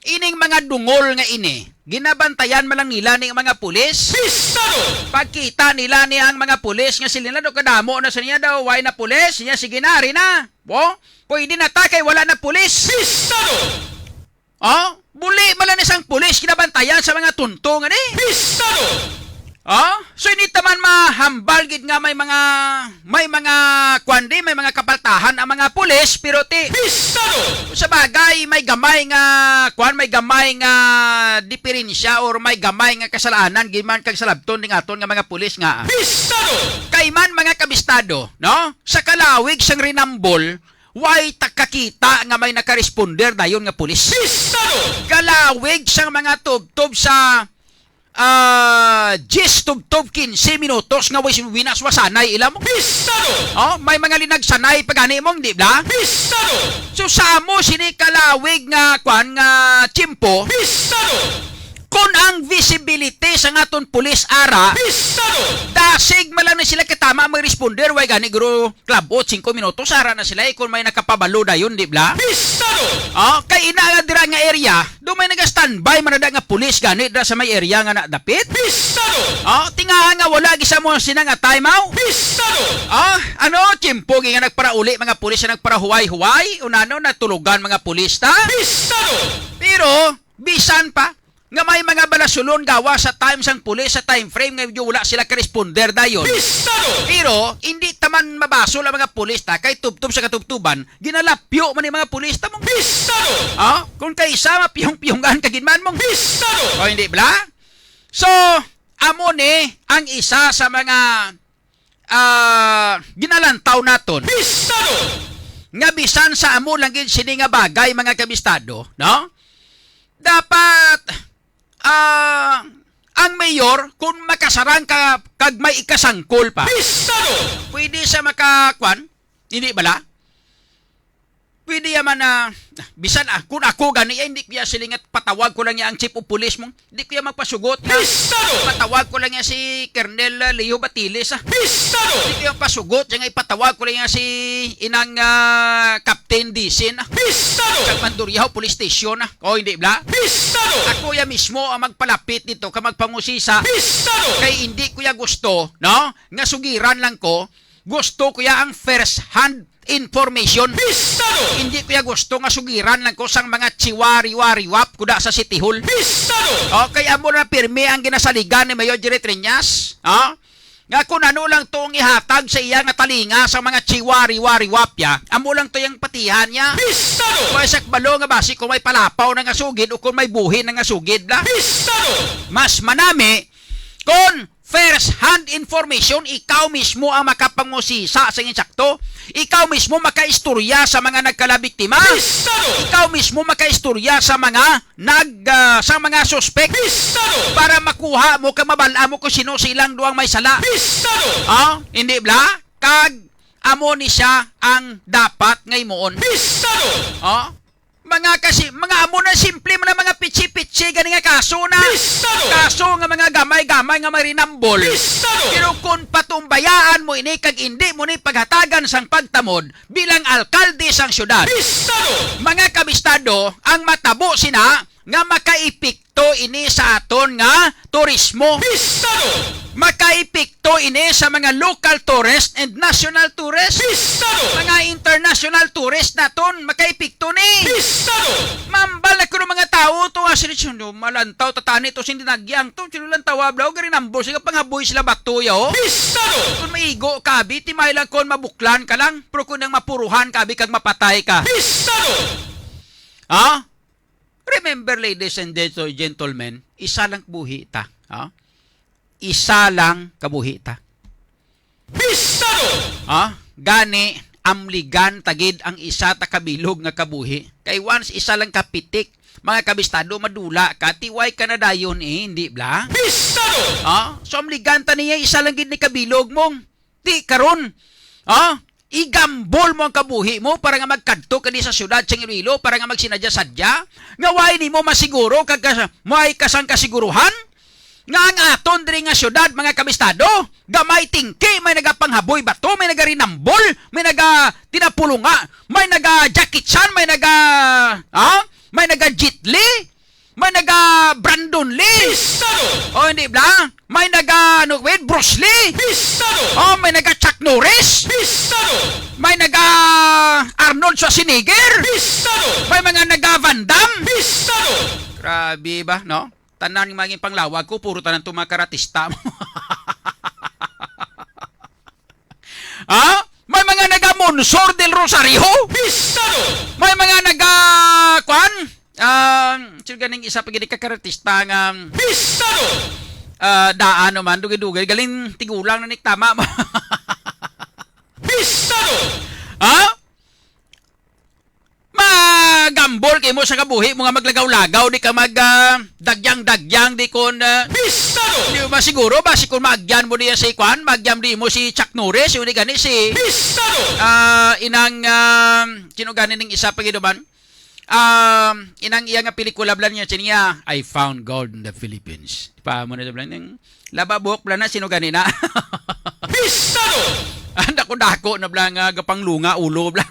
Ining mga dungol nga ini, ginabantayan man lang nila ning mga pulis. Pistado! Pagkita nila ni ang mga pulis nga sila na do kadamo na sa niya daw way na pulis, niya sige na rin na. Pwede na ta kay wala na pulis. Pistado! Buli man lang isang pulis ginabantayan sa mga tuntungan eh. Pistado! So hindi taman mahambal gid nga may mga kwandi, may mga kapaltahan ang mga pulis pero Pistado! sa bagay may gamay nga diferensya or may gamay nga kasalanan giman kag salabton ning aton nga mga pulis nga. Pistado! Kay man mga kabistado, no? Sa kalawig sang rinambol, way takakita nga may nakaresponder dayon nga pulis. Pistado! Kalawig sang mga tubtob sa 10 tubtob 15 minutos nga winas wasanay ila mo. Pistado! May mga linagsanay pagani mong di ba? Pistado! So sa mo sini kalawig nga tiyempo, Pistado! kun ang visibility sa aton pulis ara, Pistado! dasig malang na sila katama mag-responder way gani guro klabot 5 minutos ara na sila kung may nakapabalo dayon di ba? Pistado! Kay ina nga dira nga area, do may naga-standby man na nga pulis gani dira sa may area nga nadapit. Pistado! Tingahan nga wala gisa mo sina nga time out. Pistado! Tiyempo nga nagparauli mga pulis na nagparahuway-huway, unano natulugan mga pulis ta. Pistado! Pero bisan pa nga may mga balasulon gawa sa time sang pulis sa time frame nga medyo wala sila ka-responder dayon. Pistado! Pero hindi taman mabasol ang mga pulis ta kay tubtub sa katubtuban, ginalapyo man yung mga pulis ta mong. Pistado! Kung kaysa mapiyong-piyongan kaginman mong. Pistado! Hindi bala? So, amo ni ang isa sa mga ginalantaw naton. Pistado! Nga bisan sa amo lang gid sini nga bagay mga kabistado, no? Dapat ang mayor kung makasarang ka kag may ikasangkol pa. Pistado! Pwede siya makakwan, hindi bala? Pwede yaman na bisan kung ako gani hindi ko silingat patawag ko lang niya ang chief of police mong. Hindi ko magpasugot na. Pistado! Patawag ko lang niya si Colonel Leo Batiles. Pistado! Hindi ko pasugot siya nga ipatawag ko lang niya si inang Captain Disin. Pistado! Sa Mandurriao Police Station. Hindi bla? Pistado! Ako ya mismo ang magpalapit dito ka magpangusisa. Pistado! Kay hindi ko ya gusto, no? Nga sugiran lang ko. Gusto ko ya ang first hand information. Pistado! Hindi ko ya gusto nga sugiran lang ko sang mga chiwari-wari-wap kuda sa City Hall. Pistado! Kaya mo na pirmi ang ginasaligan ni Mayor Jerry Triñas. Nga kung ano lang itong ihatag sa iya nga talinga sa mga chiwari-wari-wap ya, amo lang to yung patihan niya. Pistado! Kaya sa balo nga basi kung may palapaw na nga sugid o kung may buhin na nga sugid la. Pistado! Mas manami kung first hand information, ikaw mismo ang makapangusisa sa insakto. Ikaw mismo makaistorya sa mga nagkalabiktima. Pistado! Ikaw mismo makaistorya sa mga suspect. Pistado! Para makuha mo kag mabala mo kung sino silang duang may sala. Pistado! Hindi bla? Kag amo ni siya ang dapat ngay moon. Pistado! Mga amo na simple man mga pitsi-pitsi gani nga kaso na. Pistado! Kaso nga mga gamay-gamay nga marinambol. Pistado! Pero kung patumbayaan mo ini kag hindi mo ni paghatagan sang pagtamod bilang alkalde sang syudad. Pistado! Mga kabistado, ang matabo sina nga makaipikto ini sa aton nga turismo. Pistado! Makaipikto ini sa mga local tourist and national tourist. Pistado! Mga international tourist naton makaipikto ni. Pistado! Mambal na ko ng mga tao to asiritsyon malantaw tatani to sindi nagyang to sinulantaw ablaw gari nambol sila pangaboy sila bato yo. Pistado! Kung maigo kabi timay lang kon mabuklan ka lang pero kung nang mapuruhan kabi kag mapatay ka. Pistado! Remember ladies and gentlemen, isa lang buhi ta. Isa lang kabuhi ta. Pistado! Gani amligan tagid ang isa ta kabilog nga kabuhi. Kay once isa lang kapitik, mga kabistado madula ka tiway ka na dayon hindi bla? Pistado! So amligan ta niya isa lang gid ni kabilog mong. Di karon. igambol mo ang kabuhi mo para nga magkadto kani sa syudad sa Iloilo para nga magsinadya-sadya nga way nimo masiguro kag may kasang kasiguruhan nga ang aton diri nga syudad mga kabistado gamay tingki may nagapanghaboy bato may nagarinambol may naga tinapulunga may naga Jackie Chan may naga Jitli may naga Brandon Lee o hindi ba may naga Bruce Lee o may naga Chuck Norris may naga Arnold Schwarzenegger may mga naga Van Damme grabe ba no tanan ng maging panglawag ko, puro tanan itong mga karatista mo. May mga naga-Monsor del Rosario? May mga naga-kwan? Sino ganing isa pag hindi ka-karatista nga daan naman, dugay-dugay. Galing tigulang na tama mo. Magambol kay mo sa kabuhi mo nga maglagaw-lagaw di ka dagyang-dagyang di kon di ba siguro ba si kun maagyan mo diya si Kwan maagyam di mo si Chuck Norris uni gani si inang sino gani ning isa pagiduman inang iya nga pelikula blan niya siya I Found Gold in the Philippines pa mo na blan ning lababok blan na sino gani na anda ko dako na blan nga gapanglunga ulo blan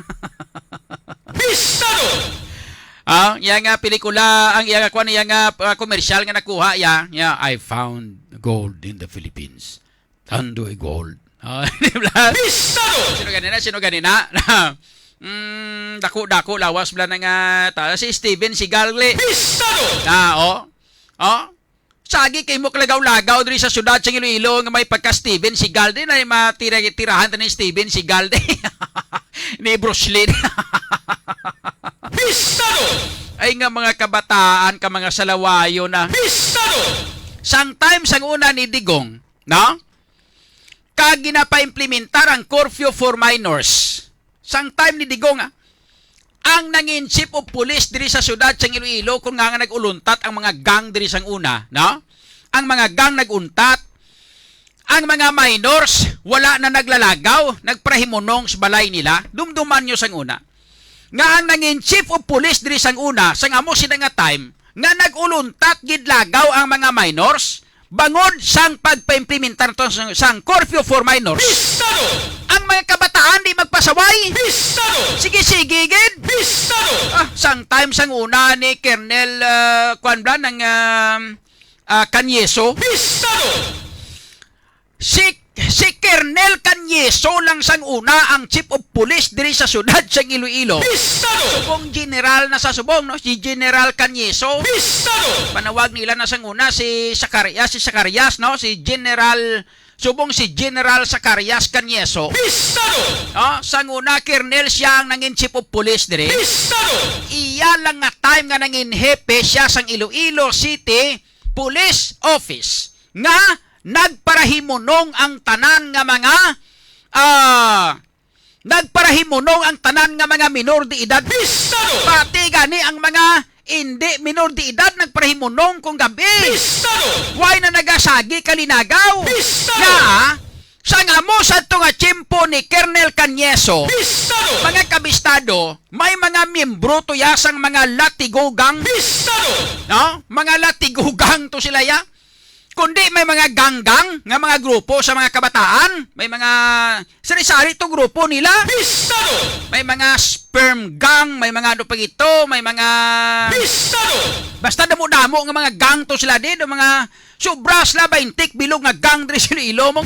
yang nga pelikula ang iya kuan yang komersyal nga nakuha I found gold in the Philippines. Tandoy gold. Sino ganina? Dako lawas bla nga si Steven Seagal. Sagi kay mo kalagaw-lagaw diri sa syudad sa Iloilo nga may pagka Steven Seagal din ay matira-tirahan ni Steven Seagal din. Ni Bruce Lee. Ay nga mga kabataan ka mga salawayo na sometimes ang una ni Digong no kag ginapa-implementar ang curfew for minors sometimes ni Digong ang nangin chief of police diri sa syudad sa Iloilo kung nga nag-uluntat ang mga gang diri sang una no ang mga gang nag-untat ang mga minors wala na naglalagaw nagprahimunong sa balay nila dumduman nyo sang una nga ang nangin chief of police diri sang una sang amo sila nga time nga nag-uluntat gidlagaw ang mga minors bangod sang pagpa-implementar to sang curfew for minors ang mga kabataan di magpasaway sige gid sang time sang una ni Colonel Kwan Blan ng Canyeso si Colonel Canyeso lang sang una ang chief of police diri sa syudad sa Iloilo. Subong general na sa subong no si General Canyeso. Panawag nila na sang una si Zacarias no si General Zacarias Canyeso. Sang una Colonel siya ang nangin chief of police diri. Iya lang nga time nga nangin hepe siya sang Iloilo City Police Office nga nagparahimunong ang tanan nga mga minor de edad pati gani ang mga hindi minor de edad nagparahimunong kung gabi why na nagasagi kalinagaw nga sang amo sa ito nga tiyempo ni Colonel Canyeso mga kabistado may mga miyembro to yasang mga latigugang no? Mga latigugang to sila ya kundi may mga ganggang nga mga grupo sa mga kabataan. May mga sari-sari itong grupo nila. May mga sperm gang, may mga ano pag ito, may mga basta damo-damo nga mga gang to sila din, mga subras la baintik bilog nga gang diri sa Iloilo mo.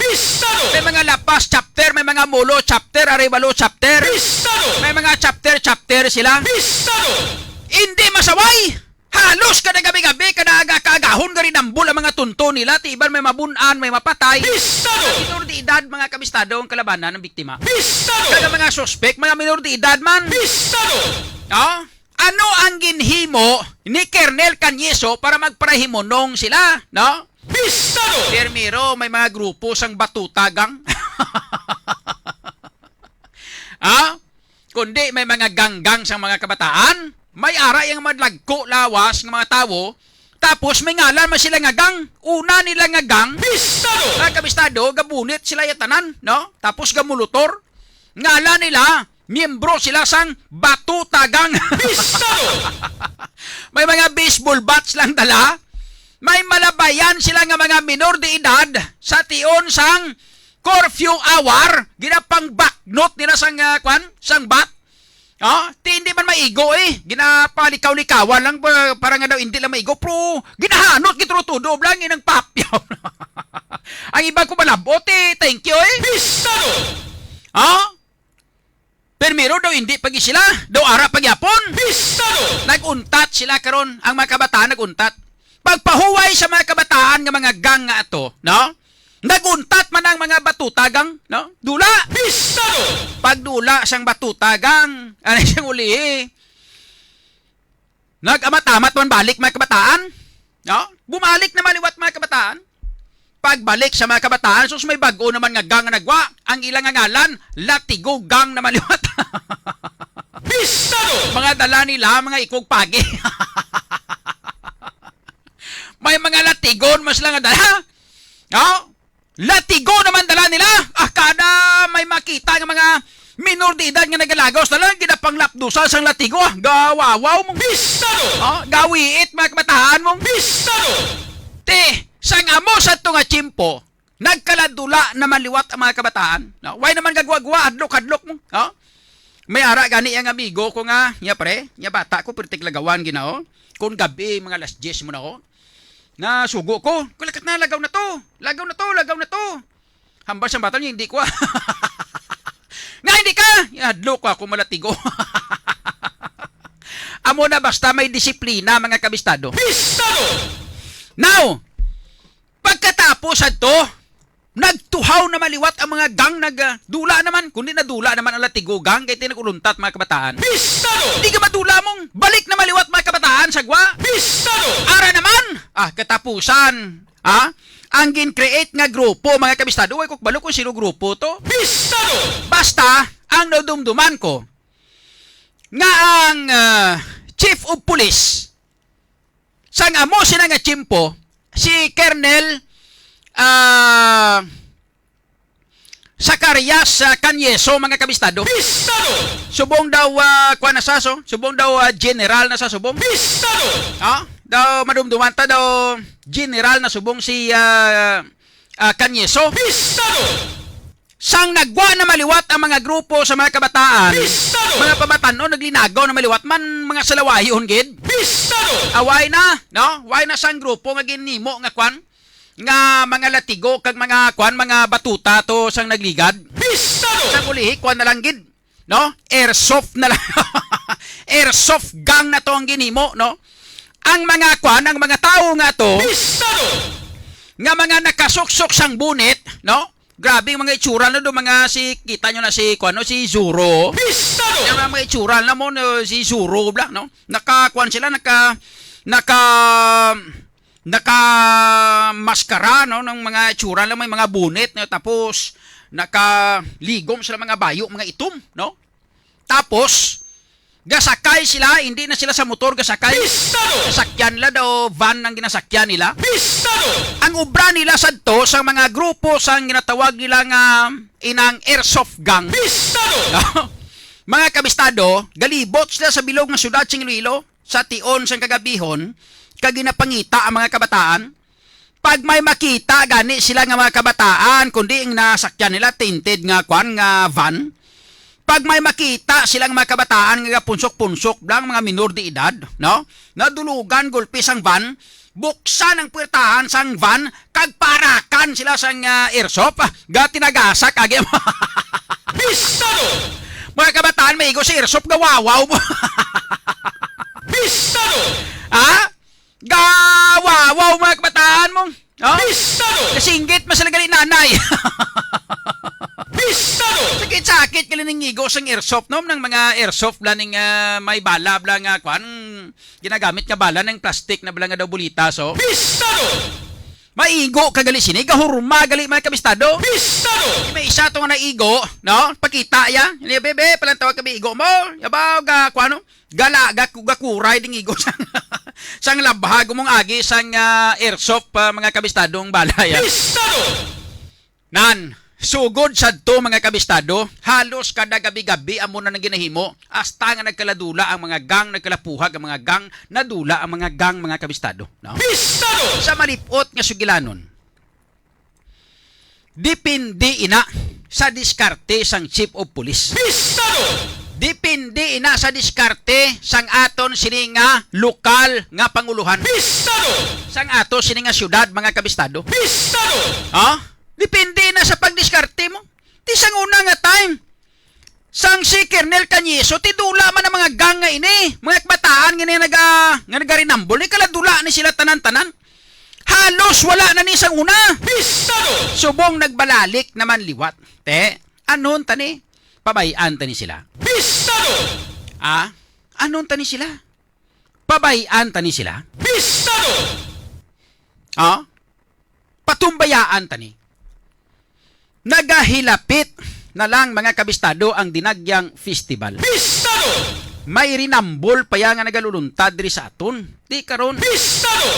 May mga lapas chapter, may mga mulo chapter, arevalo chapter. May mga chapter sila. Hindi masaway. Halos kada gabi-gabi kada kaagahon ga rin ang bula mga tunto nila tiban may mabunan may mapatay minor de edad mga kabistado ang kalabanan ng biktima kada mga suspect mga minor de edad man ano ang ginhimo ni Colonel Canyeso para magparahimonong sila no Permiro may mga grupo sang batutagang kundi may mga ganggang sang mga kabataan may ara yung madlagko lawas ng mga tao tapos may ngalan man sila nga gang una nila nga gang kabistado gabunit sila yatanan no tapos gamulutor ngala nila, miyembro sila sang Batutagang. Pistado! May mga baseball bats lang dala. May malabayan sila nga mga minor de edad sa tion sang curfew hour. Ginapang backnote nila sang sang bat. Hindi man maigo Ginapalikaw-likawan lang para nga daw hindi lang maigo. Pero ginahanot gitrutudo lang inang papyaw. Ang iba ko malabot thank you Pistado! Permiro daw hindi pagi sila, daw ara pagyapon. Pistado! Naguntat sila karon, ang mga kabataan naguntat. Pagpahuway sa mga kabataan nga mga gang nga ato, no? Naguntat man ang mga batutagang, no? Dula. Pistado! Pagdula sang batutagang, ano siyang uli Nag-amat-amat man balik mga kabataan, no? Bumalik na maliwat mga kabataan. Pagbalik sa mga kabataan, sus may bago naman nga gang nga nagwa. Ang ilang nga ngalan, Latigo Gang na maliwat. Pistado! Mga dala nila, mga ikog pagi. May mga latigon mas lang nga dala. Latigo naman dala nila. Kada may makita ng mga minor de edad nga nagalagaw dala, ginapanglapdusan sang latigo. Gawawaw mong. Pistado! Gawiit mga kabataan mong. Pistado! Sang amo sa ito nga chimpo, nagkaladula na maliwat ang mga kabataan. Why naman gagwagwa, adlok-adlok mo. May ara gani ang amigo ko nga, nya bata ko, pertik lagawan ginao. Kung gabi, mga alas 10 mo na ako, na sugo ko, kulakat na, lagaw na to. Hambal siyang bata niya, hindi ko. Nga hindi ka, adlok ako malatigo. Amo na basta may disiplina mga kabistado. Pistado! Now, pagkatapos ato, nagtuhaw na maliwat ang mga gang nagdula naman. Kundi nadula naman ang Latigo Gang kaya tinaguluntat mga kabataan. Pistado! Hindi ka madula mong balik na maliwat mga kabataan, sagwa. Pistado! Ara naman, katapusan, ang gin-create nga grupo mga kabistado. Huwag kong balo kung sino grupo to. Pistado! Basta, ang nadumduman ko, nga ang Chief of Police, sang amo sila nga chimpo, si Colonel Zacarias Canyeso mga kabistado. Pistado! Subong daw subong daw general na sa subong. Pistado! Daw madumduman ta daw general na subong si Canyeso. Pistado! Sang nagwa na maliwat ang mga grupo sa mga kabataan. Pistado! Mga pamatanon naglinagaw na maliwat man mga salawayon gid. Pistado! Away na, no? Why na sang grupo nga ginimo nga kwan? Nga mga latigo kag mga kwan, mga batuta to sang nagligad. Pistado! Sang ulihi kwan na lang gid, no? Airsoft na lang. Airsoft gang na to ang ginimo, no? Ang mga kwan, ang mga tao nga to, Pistado! nga mga nakasuksok sang bunit, no? Grabe mga itsura na do mga kita nyo na si si Zuro. Pistado! Yung mga itsura na mo si Zuro bla, no? Nakakuan sila naka maskara no ng mga itsura lang may mga bunit no? Tapos nakaligom sila mga bayo, mga itom, no? Tapos gasakay sila, hindi na sila sa motor gasakay. Pistado! Sasakyan nila daw, van ang ginasakyan nila. Pistado! Ang ubra nila sadto sa mga grupo sang ginatawag nila nga inang airsoft gang. Pistado! No? Mga kabistado, galibot sila sa bilog ng syudad sing Iloilo sa tion sang kagabihon kag ginapangita ang mga kabataan. Pag may makita gani sila nga mga kabataan kundi ang nasakyan nila tinted nga kwan nga van. Pag may makita silang mga kabataan nga punsok-punsok lang mga minor de edad, no? Nadulugan gulpis ang van, buksan ang puwertahan sang van, kag parakan sila sang airsoft, gatinagasak agi. Pistado! Mga kabataan may igo sa airsoft gawawaw mo. Pistado! Gawawaw mga kabataan mo. No? Pistado! Kasinggit masalagali nanay. Pistado! Sakit-sakit kala ning igo sang airsoft no ng mga airsoft bla ning may bala bla nga kwan ginagamit nga bala ng plastic na bala nga daw bulita so. Pistado! Maigo kagali sini gahurma gali mga kabistado. Pistado! May isa to nga naigo no pakita ya. Ni bebe palantawag ka igo mo. Yabaw ga kwano gala gakuray ding igo sang sang labhag mong agi sang airsoft mga kabistadong bala ya. Pistado! Nan Sugod sadto mga kabistado, halos kada gabi-gabi amo na nang ginahimo hasta nga nagkaladula ang mga gang, nagkalapuhag ang mga gang, nadula ang mga gang mga kabistado, no? Pistado! Sa malipot nga sugilanon. Dipindi ina sa diskarte sang Chief of Police. Pistado! Dipindi ina sa diskarte sang aton sini nga lokal nga panguluhan. Pistado! Sang ato sini nga syudad mga kabistado. Pistado! Ha? Depende na sa pagdiskarte mo. Ti sang una nga time. Sang si Kernel Cañizo, ti dula man ang mga gang nga ini. Mga kabataan nga nagarinambol. Ni kaladula ni sila tanan-tanan. Halos wala na ni sang una. Pistado! Subong nagbalalik naman liwat. Te, anon tani? Pabayan tani sila. Pistado! Ah? Anon tani sila? Pabayan tani sila? Pistado! Ah? Patumbayaan tani. Nagahilapit na lang mga kabistado ang dinagyang festival. Pistado! May rinambol pa yang nga nagaluluntad diri sa aton. Di karon. Pistado!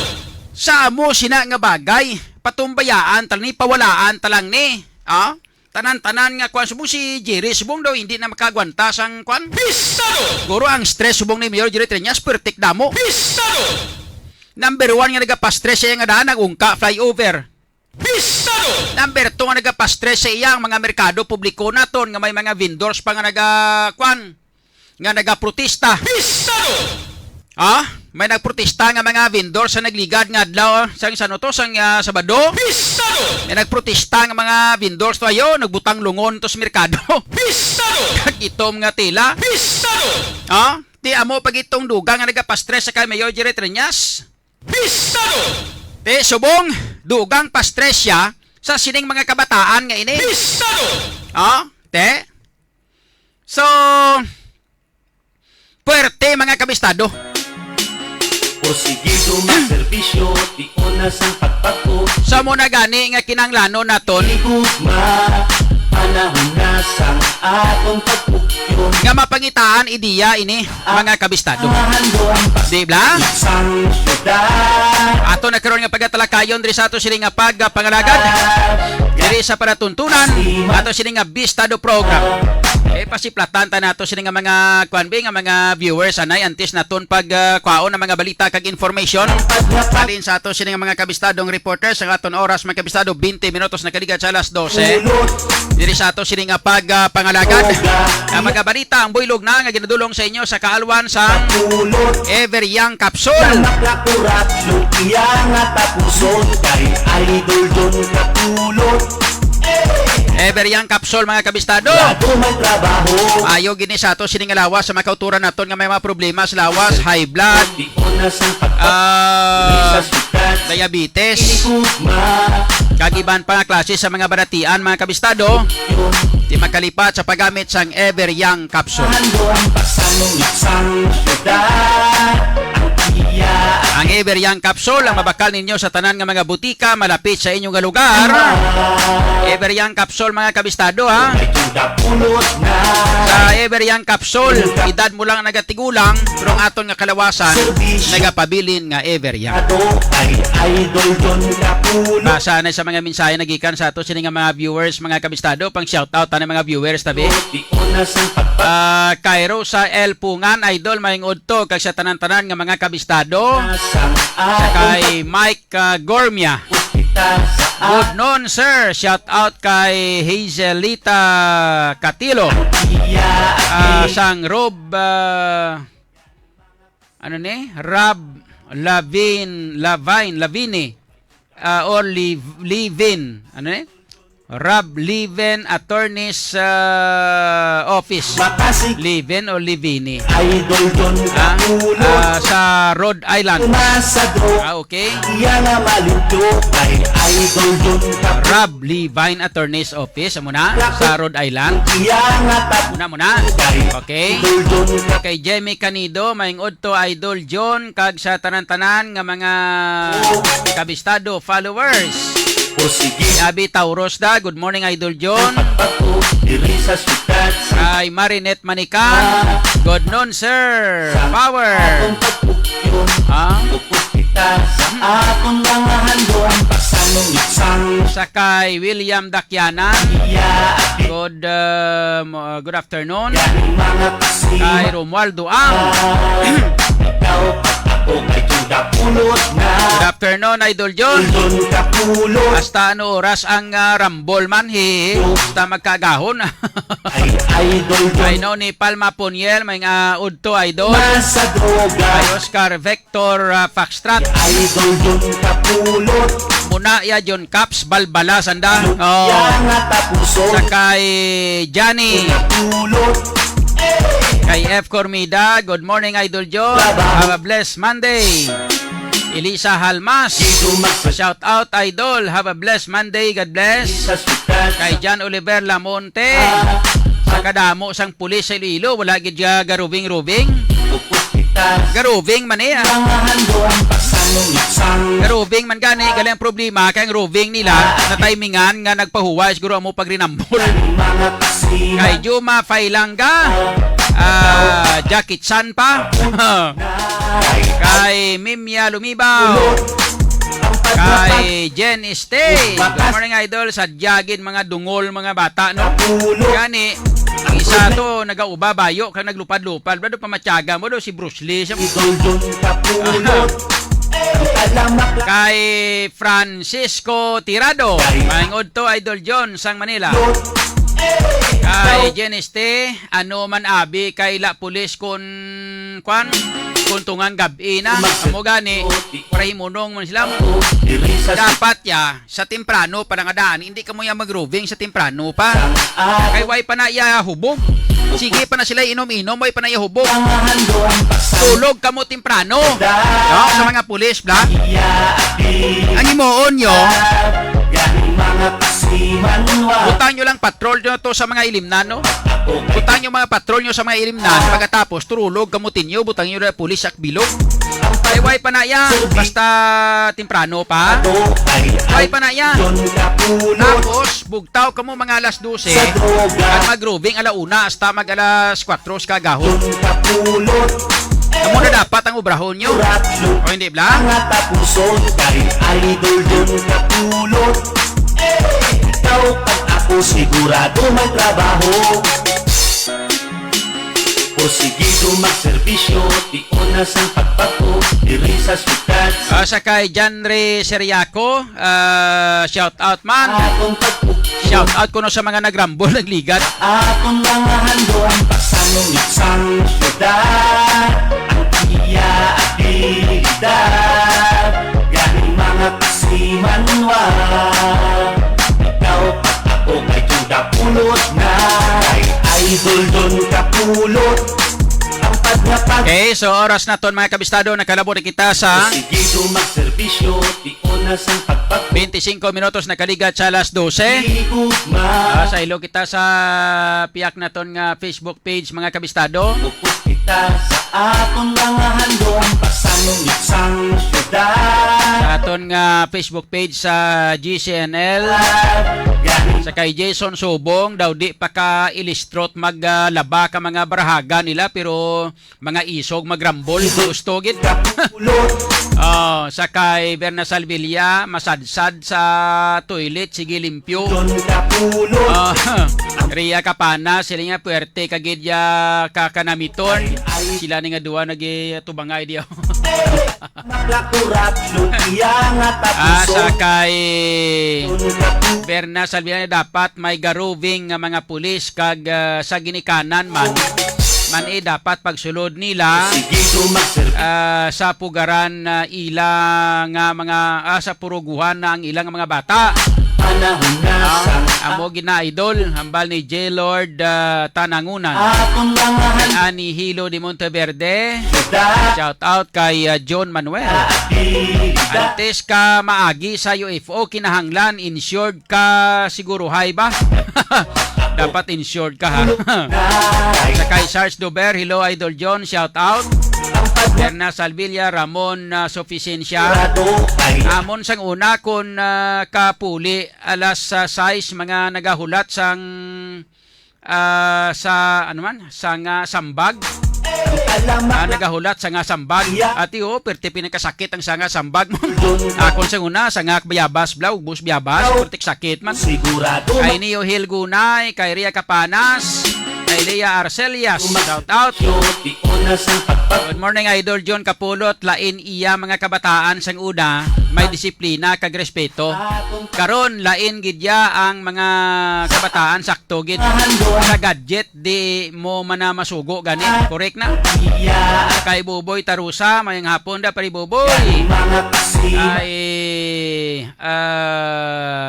Sa amo sina nga bagay, patumbayaan tal ni pawalaan talang ni. Ah? Tanan-tanan nga kwan subong si Jerry subong daw hindi na makagwanta sang kwan. Pistado! Guro ang stress subong ni Mayor Jerry Triñas pertik damo. Pistado! Number 1 nga nagapastress siya nga daan nagungka flyover. Pistado! Number 2 nga nagapastress sa iyang mga merkado publiko naton nga may mga vendors pa nga nagaprotesta. Pistado! Ah, may nagprotesta nga mga vendors sa nagligad nga adlaw sang Sabado. Pistado! May nagprotesta nga mga vendors to ayo nagbutang lungon to sa merkado. Pistado! Kag itom nga tela. Pistado! Ah, di amo pag itong dugang nga nagapastress sa kay Mayor Jerry Triñas. Pistado! Te subong dugang pastress siya sa sining mga kabataan nga ini. Pistado! Ah, te. So, puwerte mga kabistado. Porsigido magserbisyo, di onas ang pagpato. Sa muna gani nga kinanglano naton Igugma, panahon na sang atong pagpukyon. nga mapangitaan ideya ini mga kabistado. Mahando ang Di ba? pasang syudad. Ato na karon nga pagatalakayon diri sa ato sini nga pagpangalagad diri sa panatuntunan ato sini nga Bistado program. Pasiplatan ta nato sini nga mga kwanbe nga mga viewers anay antes naton pag kwaon ng mga balita kag information. Alin sa ato sini nga mga kabistadong reporters ang aton oras mga kabistado 20 minutos na kaligat sa alas 12. Diri sa ato sini nga pagpangalagad ang mga balita ang buylog na nga ginadulong sa inyo sa kaalwan sa Pulot Ever Young Capsule. naklakurat yung iya nga tapuson kay Idol John Kapulot. Ever Young Capsule mga kabistado. Bago may trabaho, Ayo gini sa ato sini nga lawas sa makauturan naton nga may mga problema sa lawas, high blood, di onas ang pagpato sa syudad. diabetes, Igugma, kag iban pa nga klase sa mga baratian mga kabistado. yun. Di makalipat sa paggamit sang Ever Young Capsule. Mahando ang pasang syudad. Ang iya Ang Ever Young Capsule ang mabakal ninyo sa tanan nga mga butika malapit sa inyong nga lugar. Ever Young Capsule mga kabistado ha. ay tudapulot na. Sa Ever Young Capsule, edad mo lang nagatigulang, pero ang aton nga kalawasan nagapabilin nga Ever Young. Ato ay Idol John Kapulot. Basa na sa mga mensahe nagikan sa ato sini nga mga viewers mga kabistado pang shoutout ta mga viewers tabi. Di onas ang pagpato Cairo sa El Pungan idol maingod to kag sa tanan-tanan nga mga kabistado. sang Sa atong kay Mike Gormia. pagpita sa Good noon sir. Shout out kay Hazelita Catilo. iya. Sang Rob ano ni? Rob Lavine or Livin. Ano ni? Rob Livin Attorney's Office. Makasig Livin o Livini. Idol John Kapulot. Sa Rhode Island. Masado Okay. iya nga malimpyo kay Idol John Kapulot. Rob Levine Attorney's Office. Amo na sa Rhode Island. Iya nga tap Muna. kay Okay. Idol John Kapulot. Kay Jamie Canido, maingod to Idol John, kag sa tanan-tanan nga mga kabistado followers. Porsigis Abi Tauros da, good morning Idol John. pagpato diri sa syudad. Kay Marinette Manikan, good noon sir. Power. Atong pagpukyon Ah, upos kita sa akong mga handong pasanong itsang Sakay William Dakyanan. iya at Good afternoon. yaning mga Kay kasiman. Romualdo Ang. Ikaw at ako kay Tuda Pulot na Good afternoon, Idol John. Doon ka pulot Hasta ano oras ang Rumble man Basta magkagahon. ay idol I John know ni Palma Poniel, may udto Idol. nasa droga Kay Oscar Vector Foxtrot. idol John ka pulot Muna ya John Caps Balbala sanda. yang atapuso Sakay Johnny. pulot Kay F. Cormida, good morning Idol John. Have a blessed Monday. Elisa Halmas, dito shout out Idol. Have a blessed Monday, God bless. sa sukat Kay John Oliver Lamonte, sa kadamo sang pulis sa Iloilo, wala gid ya garubing-rubing. pupus kita Garubing man eh. mga handong pasanong itsang Garubing man gani, gali ang problema kay ang roving nila na timingan nga nagpahuwa siguro mo pagrinambol. yaning mga kasiman. Kay Juma Failanga, Jackie Chan pa. Kay Mimia Lumibaw. Kay Jen Stay. Good morning Idol. Sadyagin mga dungol mga bata no. Gani ang isa to nagauba bayo kang naglupad-lupad. Bado pa matyaga mo daw si Bruce Lee. Siya- Idol John Kapulot alamak lang Kay Francisco Tirado. Maingod to Idol John sang Manila. Kay Jen Stay, ano man abi kay la pulis kun tungan gabi na. Amo gani prahimunong man sila. diri sa Dapat ya sa temprano pa nga daan, hindi ka mo ya mag-roving sa temprano pa. sukat Kay way pa na iya hubog. Sige pa na sila inom-inom, way pa na iya hubog. mga handong pasanong Tulog ka mo temprano. No, sa mga pulis bla. iya at Ang imoon nyo, yaning mga kasiman butang nyo lang patrol nyo to sa mga ilimnan, no? ako kay Butang nyo mga patrol nyo sa mga ilimnan, pagkatapos turulog kamutin nyo, butang nyo na pulis at bilog. Kay way pa na iya, basta temprano pa. Way pa na iya. John Kapulot Tapos, bugtaw ka mo mga alas 12. sa droga At mag-roving alauna hasta mag alas 4 kagahon. John Kapulot Amo na dapat ang ubrahon nyo. ratlo O hindi bla? mga tapuson kay idol John Kapulot ikaw at ako sigurado may trabaho Porsigido magserbisyo di onas ang pagpato diri sa sukat Sa kay Janre Seriaco, shout out man. akong pagpupyo Shout out ko no sa mga nagrambol, nagligat. akong mga handong pasanong isang syudad ang iya at diligidad ganing mga kasimanwa ikaw at ako kay Tuda Pulot na kay idol Don Kapulot ang pagngapag Okay, so oras na ton mga kabistado, nakalabo na kita sa Porsigido magserbisyo di onas ang pagpato 25 minutos na kaligat sa alas 12. Igugma Sa ilo kita sa piyak na ton nga Facebook page mga kabistado. Upos kita sa akong mga handong pasanong isang syudad Sa aton nga Facebook page sa GCNL. Galing Sa kay Jason Subong, daw di pa ka ilistrot maglaba ka mga barahaga nila pero mga isog magrambol gusto gid. Kapulot Sa kay Berna Salvilla, masadsad sa toilet sige limpyo. Don Kapulot Ria Kapana, sila nga puwerte kagid ya kakanamiton. Sila ni nga duwa nagitubangay diyo. Maglakurat lumpia nga tapuso Sa kay Don Kapulot Berna Salvilla dapat may garuving nga mga pulis kag sa ginikanan man dapat pagsulod nila Porsigido magserbisyo sa pugaran ilang mga sa puruguhan na ang ilang mga bata. panahon na sa Amo gina idol hambal ni J. Lord Tanangunan. akong mga Ani Hilo de Monteverde. handang Shout out kay John Manuel. diligidad Antes ka maagi sa UFO kinahanglan insured ka siguro hay ba? Dapat insured ka ha. Sa kay Sarge Dober, hello Idol John, shout out. ang Berna Salvilla, Ramon Sufficiencia. paglakurado kay Amon sang una kon kapuli alas 6 mga nagahulat sang sa ano man sang sambag nagahulat sa nga sambag. Ati perti pinakasakit ang sanga sambag mo. Akon sa una, sanga bayabas blaw, bus bayabas, pertik sakit man. Sigurado Kay Neo Hill Gunay, kay Ria Capanas, kay Lea Arcelias, shout out. Good morning Idol John Kapulot, lain iya mga kabataan sang una, may disiplina kag respeto. Karon lain gidya ang mga kabataan sakto gid sa gadget di mo man masugo gani. Correct na. Kay Buboy Tarusa, mayang hapon da pari Buboy. Ay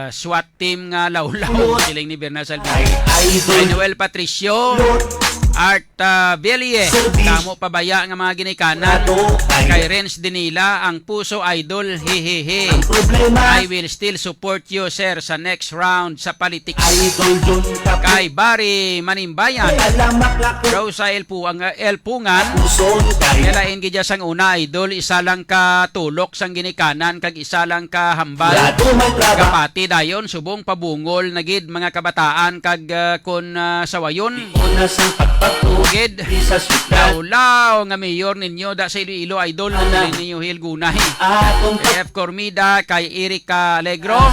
SWAT team nga lawlaw siling ni Bernal Salvini. Kay Noel Patricio, Art Belie, kamo pabaya nga mga ginikanan. Kay Renz Dinila, ang puso idol, hehehe. I will still support you sir sa next round sa politics. Kay Barry Manimbayan, Rosa Elpungan, kailain gidya sang una idol, isa lang ka tulok sang ginikanan kag isa lang ka hambal. Kapati dayon subong pabungol na gid mga kabataan kag kon sawayon. Gid law nga mayor ninyo da sa Iloilo idol ninyo Hill Gunay. Kay F. Cormida, kay Erika Alegro,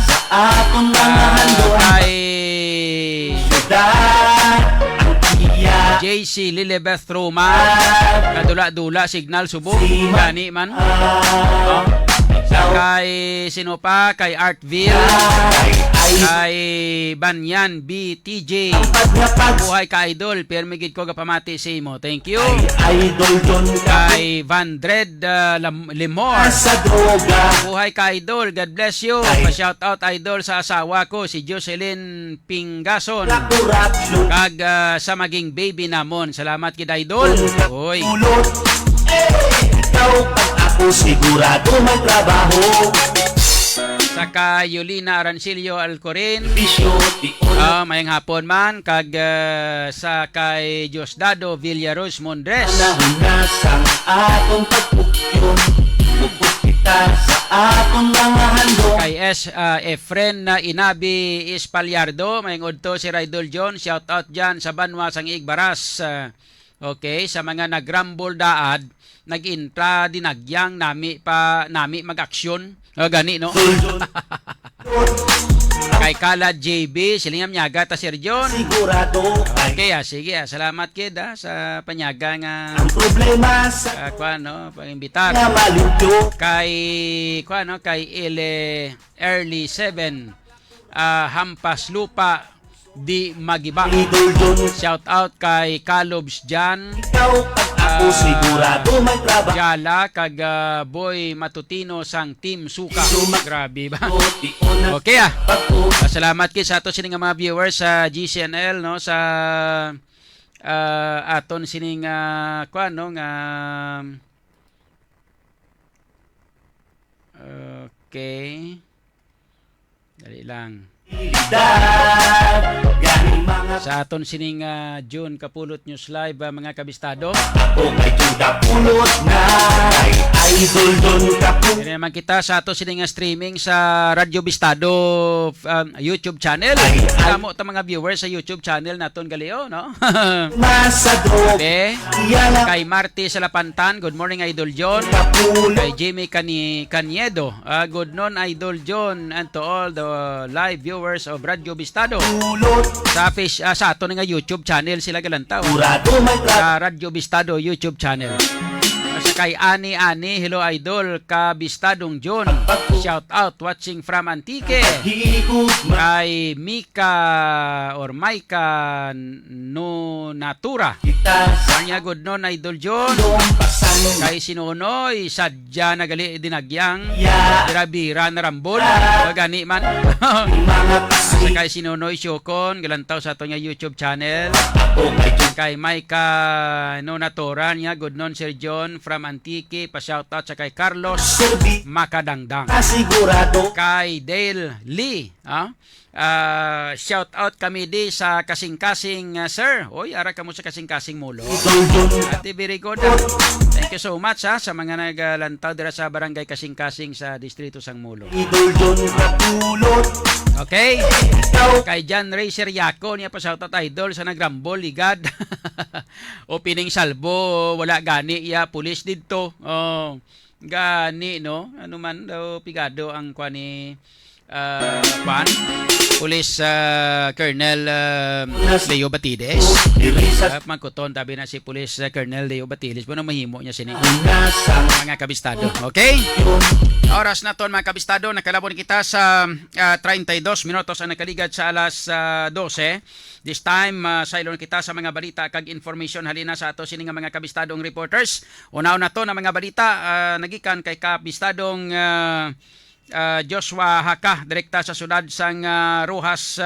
kay JC Lilibeth Roma, kadula-dula signal subong gani man. Kay sino pa? Kay Artville, kay Banyan BTJ. Buhay ka idol, permigid ko kapamati sa imo. Thank you. Kay Van Dred Limor, buhay ka idol, God bless you. Pa-shout out idol sa asawa ko si Jocelyn Pingason, kag sa maging baby namon. Salamat kid idol. Oy. Sigurado may trabaho. Saka Yolina Arancilio Alcorin, mayang hapon man. Kag sa kay Diosdado Villaros Mondres, Nahunasang atong pagpukyon, bukod kita sa atong mga handog. kay Efren na Inabi Espalyardo, mayang udto si Raidol John, shout out dyan sa Banwa sang Igbaras. Okay, sa mga nagrambol daad, nag-intra dinagyang nami mag-aksyon. Gani no. Kay Kala JB, silingam nyaga ta Sir John. Sigurado Okay, sige, salamat kid sa panyaga nga ang problema sa pag-imbitar. na malupyo. Kay Early 7, Hampas Lupa di Magiba. Idol John, Shout out kay Calobs Jan, ikaw at ako sigurado may trabaho. Jala kag Boy Matutino sang Team Suka. Grabe ba? Okay salamat kid sa ato sining mga viewers sa GCNL no, sa aton sining okay. Dali lang. Sa aton sining June Kapulot News Live mga kabistado. Ako kay Juda Pulot na kay Idol John Kapulot. Dili naman kita sa aton sining streaming sa Radyo Bistado YouTube channel. Kamo ta mga viewers sa YouTube channel naton galio no. Masado Okay. Kay Marty Salapantan, good morning Idol John. Kay Jimmy Caniedo, good noon Idol John, and to all the live viewers of Radyo Bistado. Sa ato nga YouTube channel sila galantaw. Sa Radyo Bistado YouTube channel. Sa kay Ani, hello Idol, ka Bistadong John. Shout out watching from Antique. Kay Mika or Maika no Natura. Kanya good noon Idol John. Kay Sinunoy sadya nagali dinagyang bira na rambol gani man. Sa kay Sinunoy Syokon galantaw sa ato nga YouTube channel. Kay Maika no Natura niya good noon Sir John from Antique, pa shout out sa kay Carlos Makadangdang. Kay Dale Lee, shout out kami di sa kasing-kasing sir. Oy, ara kamo sa kasing-kasing mulo. Ate very good. Thank you so much sa mga naglantaw dira sa barangay kasing-kasing sa distrito sang Mulo. Okay? Kay John Ray Seriaco niya pa shoutout idol sa nagrambol ligad. O pining salbo wala gani ya pulis didto. Oh, gani no. Ano man daw pigado ang kwani pan Pulis Colonel Leo Batides. Magkuton tabi na si Pulis Colonel Leo Batides. Bueno, mahimo niya sini. Mga kabistado. Okay? Oras na ton mga kabistado. Nakalabon kita sa 32 minutos ang nakaligad sa alas 12. This time, sailon kita sa mga balita kag information halina sa ato sini nga mga kabistadong reporters. Unaw na to na mga balita nagikan kay kabistadong Joshua Haka direkta sa syudad sang Rojas.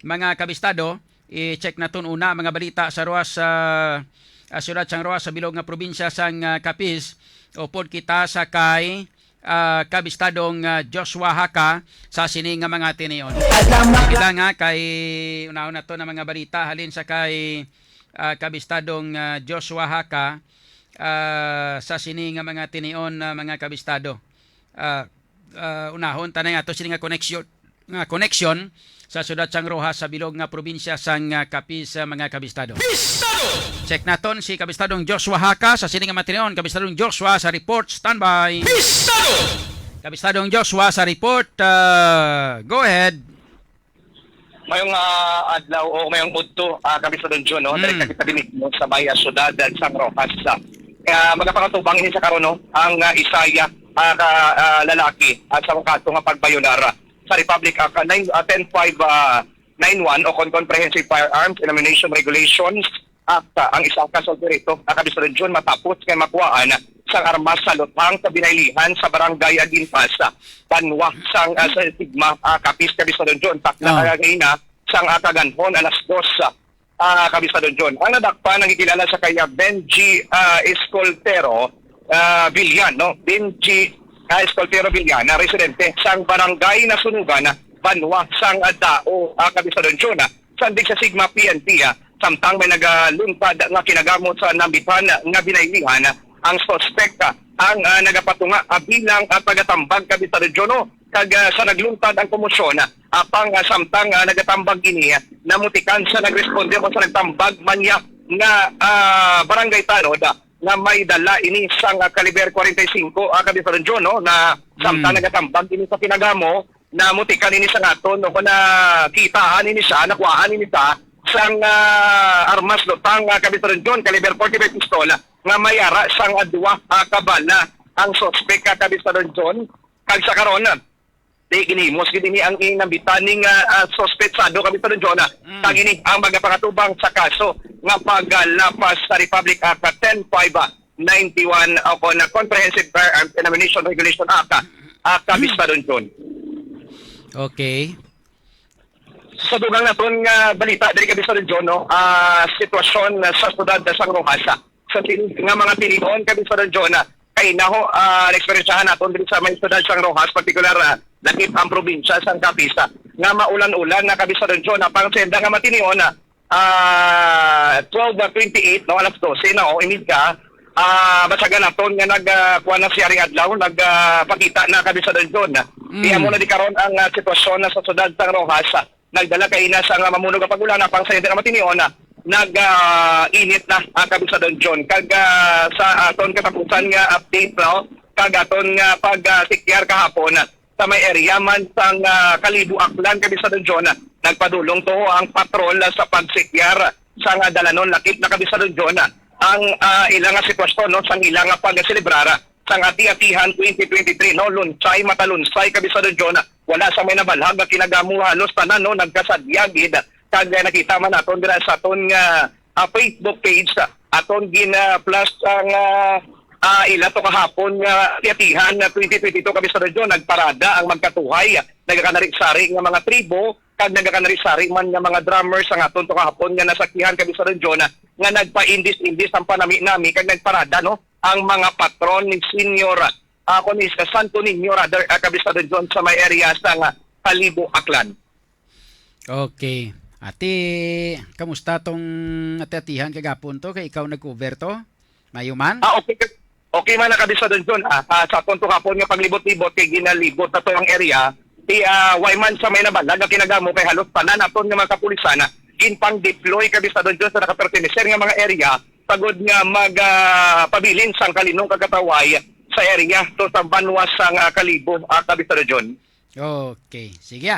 Mga kabistado, i-check na ton una mga balita sa Rojas syudad sang Rojas sa bilog nga probinsya sang Capiz. Upod kita sa kay kabistadong Joshua Haka sa sini nga mga tinion. Kita nga kay una to na mga balita halin sa kay kabistadong Joshua Haka sa sini nga mga tinion mga kabistado. Unahon tanay ato sini nga connection sa syudad sang Rojas sa bilog nga probinsya sang Capiz mga kabistado. Bistado! Check naton si kabistadong Joshua Haka sa sini nga matinion. Kabistadong Joshua sa report, standby. Bistado! Kabistadong Joshua sa report, go ahead. Mayong adlaw o mayong udto kabistadong John no, direkta kita dinig mo sa bayan syudad sang Rojas. Magapangatubang ini sa karon no ang Isaya lalaki at sa kato nga pagbayonara sa Republic Act 10591 o Comprehensive Firearms and Ammunition Regulations Act. Ang isa ka solterito kabistadong John matapos kay makuhaan sang armas sa lutang sa binaylihan sa barangay Aginpasa Banwa sang sa Sigma Capiz kabistadong John takna kagayna sang kaganhon alas 2 kabistadong John. Ang nadakpan nagkilala sa kaya Benji Escoltero Villan, no? Benji Escoltero Villan, na residente sang barangay na Sunugan, Banwa sang Dao kabistadong John. Sandig sa Sigma PNP samtang may nagalumpad nga kinagamot sa nambitan nga binaylihan ang suspekta ang nagapatunga bilang tagatambag kabistadong John, no? Kag sa nagluntad ang komosyon apang samtang nagatambag ini namutikan sa nagresponde o sa nagtambag manya nga barangay Tanod na may dala ini sang kaliber 45 kabistadong John, no? Na samtang nagatambag ini sa pinagamo namutikan ini sa naton no na kitaan ini siya nakuhaan ini sa sang armas lutang kabistadong John kaliber 45 pistola nga mayara sang adwa kabala ang suspek kabistadong John. Kag sa karon di ginimos gini ang inambitaning suspetsado kabistadong John kag ini ang magapakatubang sa kaso nga paglapas sa Republic Act 10591 o na Comprehensive Firearms and Ammunition Regulation Act kabistadong John. Okay. Sa dugang naton nga balita diri kabistadong John, no, sitwasyon sa syudad sa Rojas sa nga mga tinion kabistadong John kay naho na-experiencehan naton diri sa may syudad sa Rojas, particular lakip ang probinsya sa Capiz nga maulan-ulan na kabistadong John pang senda nga matinion 12:28 no alas 12 no imid ka basagan naton nga nagkuha na siya ring adlaw nagpakita na kabistadong John. Iya mo na di karon ang sitwasyon sa syudad sa Rojas. Nagdala kay ina sa mamunog nga pagulan pang senda nga matinion init na kabistadong John. Kag sa aton katapusan nga update no kag aton nga pag-tikyar kahapon sa may area man sang Kalibo Aklan kabistadong John nagpadulong to ang patrol sa pagsikyar sa dalanon lakip na kabistadong John ang ilang sitwasyon no sang ilang pag-selebrara sang ati-atihan 2023 no lunsay matalunsay kabistadong John wala sa may nabalhag nga kinagamo halos tanan no nagkasadyagid kag nakita man aton dira sa aton nga Facebook page aton gina-plus ang ila to kahapon nga ati-atihan na 2022 kabistadong John nagparada ang magkatuhay nagakanari-sari nga mga tribo kag nagakanari-sari man nga mga drummers ang aton to kahapon nga nasakihan kabistadong John nga nagpa-indis-indis ang panami-nami kag nagparada no ang mga patron ni Senior ni Santo Niño rather kabistadong John sa may area sa Kalibo Aklan. Okay. Ati, kamusta tong ati-atihan kagapon to kay ikaw nag-cover to? Mayuman? Okay man na kabistadong John sa aton to kahapon nga paglibot-libot kay ginalibot na to ang area Wayman sa may nabalag nga kinagamo kay halos tanan aton nga mga kapulisan ginpang deploy kabisado Dios sa nakaperteneser nga mga area pagod nga pabilin sang kalinong kagataway sa area to sa banwas sang Kalibo kabisado John. Okay, sige.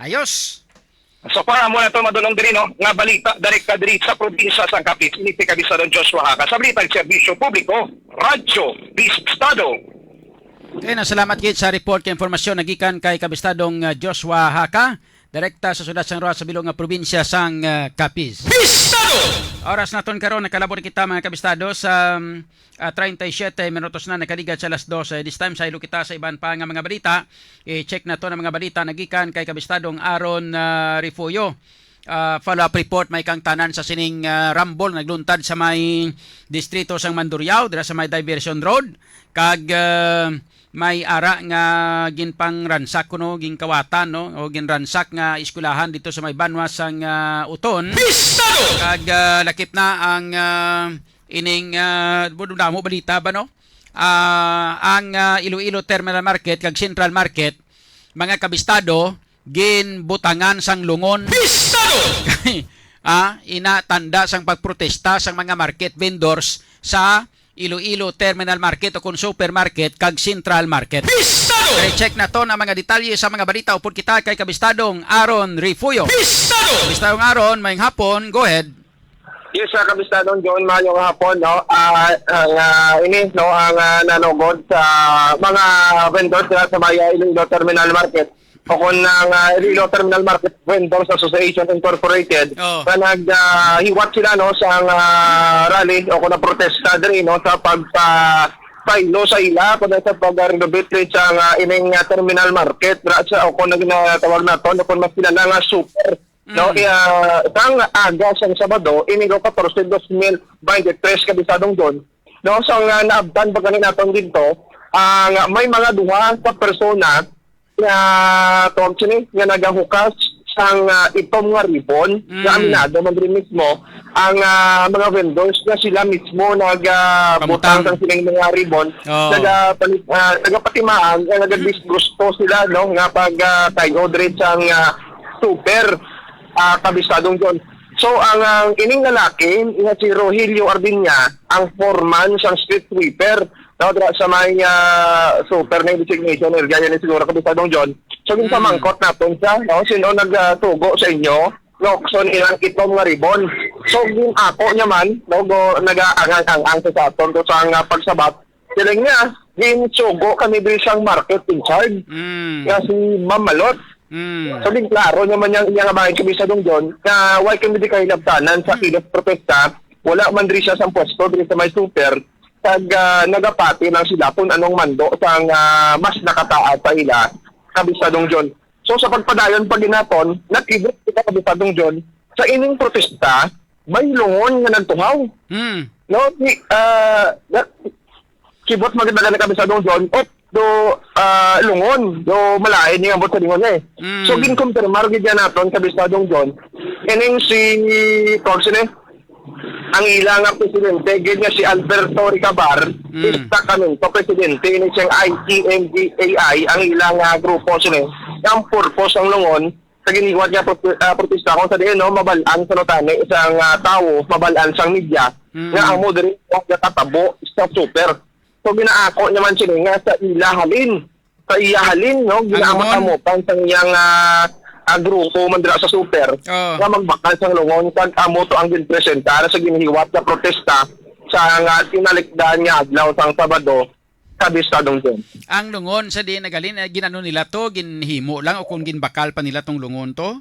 Ayos. So para mo na ito madulong din nga balita direkta diri sa probinsya sang Capiz ini si kabisado Joshua Haka sa balitang serbisyo publiko Radyo Bistado. Okay, salamat gid sa report kay informasyon nagikan kay kabistadong Joshua Haka, direkta sa Sudad sang Roa sa bilog nga probinsya sang Capiz. Bistado! Oras naton karon nakalabot kita mga kabistado sa 37 minutos na nakaligat sa alas 12. This time sa ilo kita sa iban pa nga mga balita. I-check na to ng mga balita nagikan kay kabistadong Aaron Rifuyo. Follow-up report may kang tanan sa sining Rambol nagluntad sa may distrito sang Mandurriao dira sa may Diversion Road kag may ara nga ginpang ransak kuno ginkawatan no o ginransak nga eskwelahan dito sa may Banwas sang Uton. Bistado! Kag lakip na ang ining damo balita ba no? Ang Iloilo Terminal Market kag Central Market mga kabistado ginbutangan sang lungon. Bistado! Inatanda sang pagprotesta sang mga market vendors sa Iloilo Terminal Market o kung supermarket kag Central Market. Bistado! Check na to na mga detalye sa mga balita upod kita kay kabistadong Aaron Rifuyo. Bistado! Kabistadong Aaron, maying hapon, go ahead. Yes, sa kabistadong John, mayong hapon, no? Ang nanugod sa mga vendors sa Maya Iloilo Terminal Market o kung ng Iloilo Terminal Market Vendors Association Incorporated na naghiwat sila no sa rally o kung na protesta diri no sa pagpailo sa ila kung sa pag-renovate sa ining terminal market sa o kung nagtawag nato no kung mas kilala nga super no tang aga sa Sabado inigo 14 2023 kabisadong John no so naabtan pag naton dito ang may mga duha sa persona nga Thompson nga nagahukas sang itom nga ribbon nga aminado man rin mismo ang mga vendors na sila mismo nagbutang sang silang mga ribbon nagapatimaan nga nagadisgusto sila no nga pag tayo diri sang super kabisadong John. So ang ining lalaki nga si Rogelio Ardinya ang foreman sang street sweeper no, sa may super na designation area yan siguro kabisadong John. So ginpamangkot natin siya, no? Sino nagtugo sa inyo? No, so ilang itom nga ribbon. So ako niya man, no, nag-aangang sa aton to sa pagsabat. Silang niya, ginsugo kami din siyang market in charge. Nga si Ma'am Malot. So din klaro naman yang bahay kabisadong John, na why kami di kayo labtanan sa kilos protesta, wala man rin siya sa pwesto din sa may super. Kag nagapati lang sila kung anong mando sang mas nakataas sa ila kabisadong John. So sa pagpadayon pag ginaton, nakibot kita kabisadong John sa ining protesta may lungon nga nagtuhaw. No, kibot maganda na kabisadong John do lungon do malain niya abot sa lingon niya So ginkumpirmar gid naton kabisadong John ining si Thompson ang ilang presidente gid nga si Alberto Ricabar isa kami to presidente ni siyang ITMGAI ang ilang grupo sila ang purpose ang lungon sa giniwat niya protesta kung sa diin no mabalaan sa notane isang tao mabalaan sang media nga amo diri nga tatabo sa super so ginaako naman sila nga sa iyahalin no ginaamot-amotan sa iyang grupo man dira sa super nga magbakal sa lungon kag amo to ang ginpresenta sa ginihiwat na protesta sa tinalikdan nga adlaw sang Sabado kabisadong John. Ang lungon sa di nagalin ginano nila to ginhimo lang o kung ginbakal pa nila tong lungon to?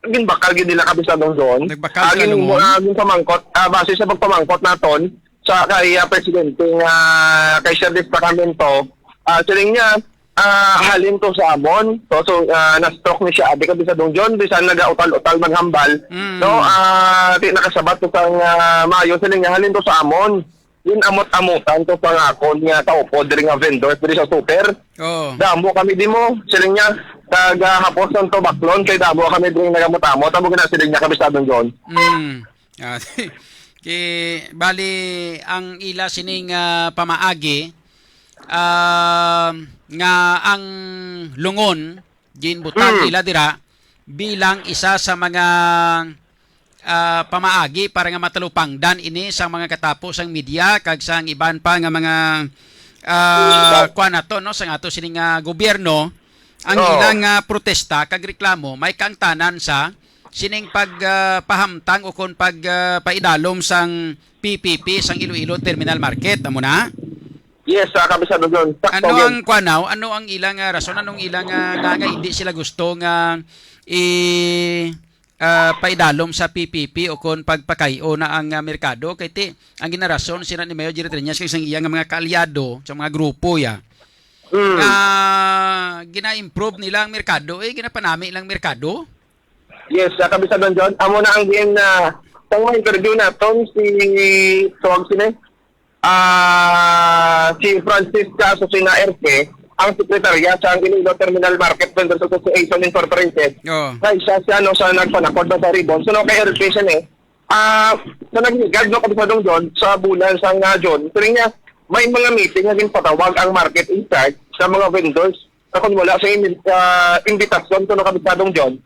Ginbakal gid nila kabisadong John. Nagbakal sa lungon. Pamangkot base sa pagpamangkot naton sa kay presidente nga kay Sir Destacamento siling niya halin to sa amon so na-stroke ni siya abi kabisadong John bisan nagautal-utal maghambal no di nakasabat to sang Mayo siling niya halin to sa amon yun amot-amutan to pangakon nga taupo diri nga vendors diri sa super damo kami di mo siling niya hapos ng to baklon kay damo kami diri nagamot-amot amo gina siling niya kabisadong John bali ang ila sining pamaagi nga ang lungon ginbutang nila dira bilang isa sa mga pamaagi para nga matalupangdan ini sa mga katapos ang media kag sang iban pa nga mga kuan nato no sa ato sining gobyerno ang ilang protesta kag reklamo may kaangtanan sa sining pagpahamtang o kon pagpaidalom sang PPP sang Iloilo Terminal Market amo na. Yes, kabisado John. Ano ang kuanaw? Ano ang ilang rason? Anong ilang nga hindi sila gusto nga paidalom sa PPP o kon pagpakayo na ang merkado? Kaya ang ginarason sila ni Mayor Jerry Triñas isang iyang mga kaalyado sa mga grupo ya. Gina-improve nila ang merkado, ginapanami ilang merkado? Yes, kabisado John. Amo na ang din na tong mga interview na tong si Francisca Susina Erce, ang sekretarya sa Iloilo Terminal Market Vendors Association Incorporated. Kaya siya sa nagpanakod na sa ribbon. So, kay Erce siya sa nagigad kabisadong John sa bulan sa John, turing niya, may mga meeting na din patawag ang market in charge sa mga vendors na kung wala sa invitasyon to kabisadong John,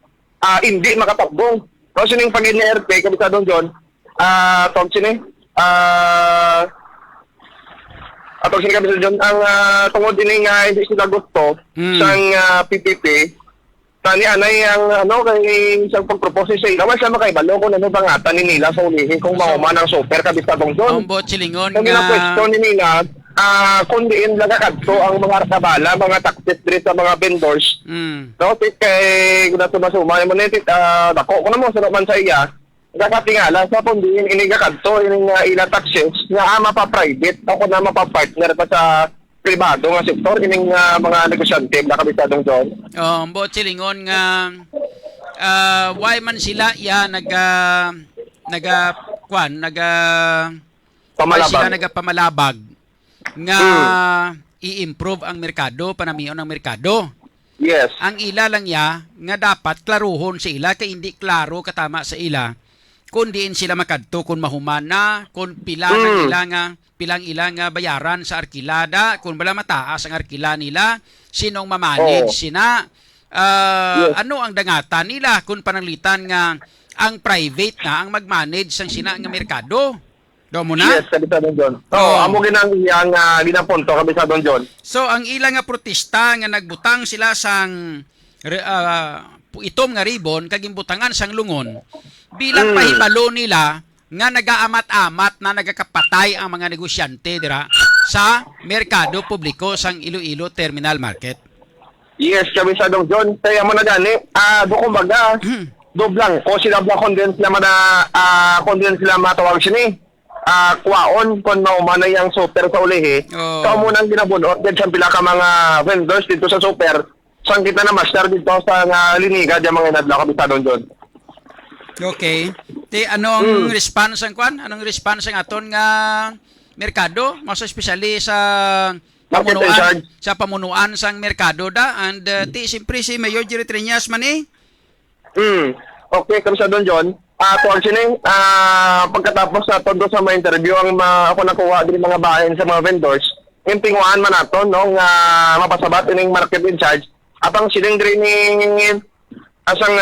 hindi makatakbong. Kasi yung pagin ni Erce, kabisadong John, atong sila kami sa John, ang tungod din nga hindi sila gusto sang PPP, tani anay ang kay isang pagpropose sa ila, sa makaibalo kung ano bangatan ni nila sa ulihin kung mahuman ang super kabisatong John. Ang chilingon nga. Ang ginapwesto ni nila, kung diin lang kakadto ang mga arkabala, mga taxis diri sa mga vendors. No, kay kung natusuma mo netit, dako ko na mo sa man sa iya. Nakatingala sa pundiin inigakadto ining ila taxes nga mapa-private ako na mapa-partner pa sa pribado nga sektor ining mga negosyante na kabisadong John. Mbo chilingon nga why man sila nagapamalabag nga i-improve ang merkado, panamion ang merkado. Yes. Ang ila lang nga dapat klaruhon sa ila kay hindi klaro katama sa ila kung diin sila makadto kung mahumana, kung pilang ilang bayaran sa arkilada, kung bala mataas ang arkila nila, sinong mamanage sina, ano ang dangatan nila kung pananglitan nga ang private na ang magmanage sang sina nga merkado. Do mo na? Yes, kabisadong John. Amo ginang iyang ginapunto kabisadong John. So ang ilang nga protesta nga nagbutang sila sang itom nga ribbon kagimbutangan sang lungon bilang pahibalo nila nga nagaamat-amat na nagakapatay ang mga negosyante dira sa merkado publiko sang Iloilo Terminal Market. Yes, kabisadong John. Kaya mo na gani, kumbaga, doblang ko sila condense naman na condense sila matawag siya ni. Kuwaon kung maumana yung super sa ulihi. So, munang ginabunot din sa pila ka mga vendors dito sa super. Saan kita na master dito sa liniga diyan mga inadlaw kabisadong John. Okay. Anong response ang kwan? Anong response ang aton nga merkado? Mas especially sa pamunuan sang merkado da and siyempre si Mayor Jerry Triñas man eh. Okay, kabisadong John. Tuwag sining, pagkatapos na todo sa mga interview, ako nakuha din mga bayan sa mga vendors, yung tinguan man nato, no, nga mapasabat ining market in charge, at ang siling din asang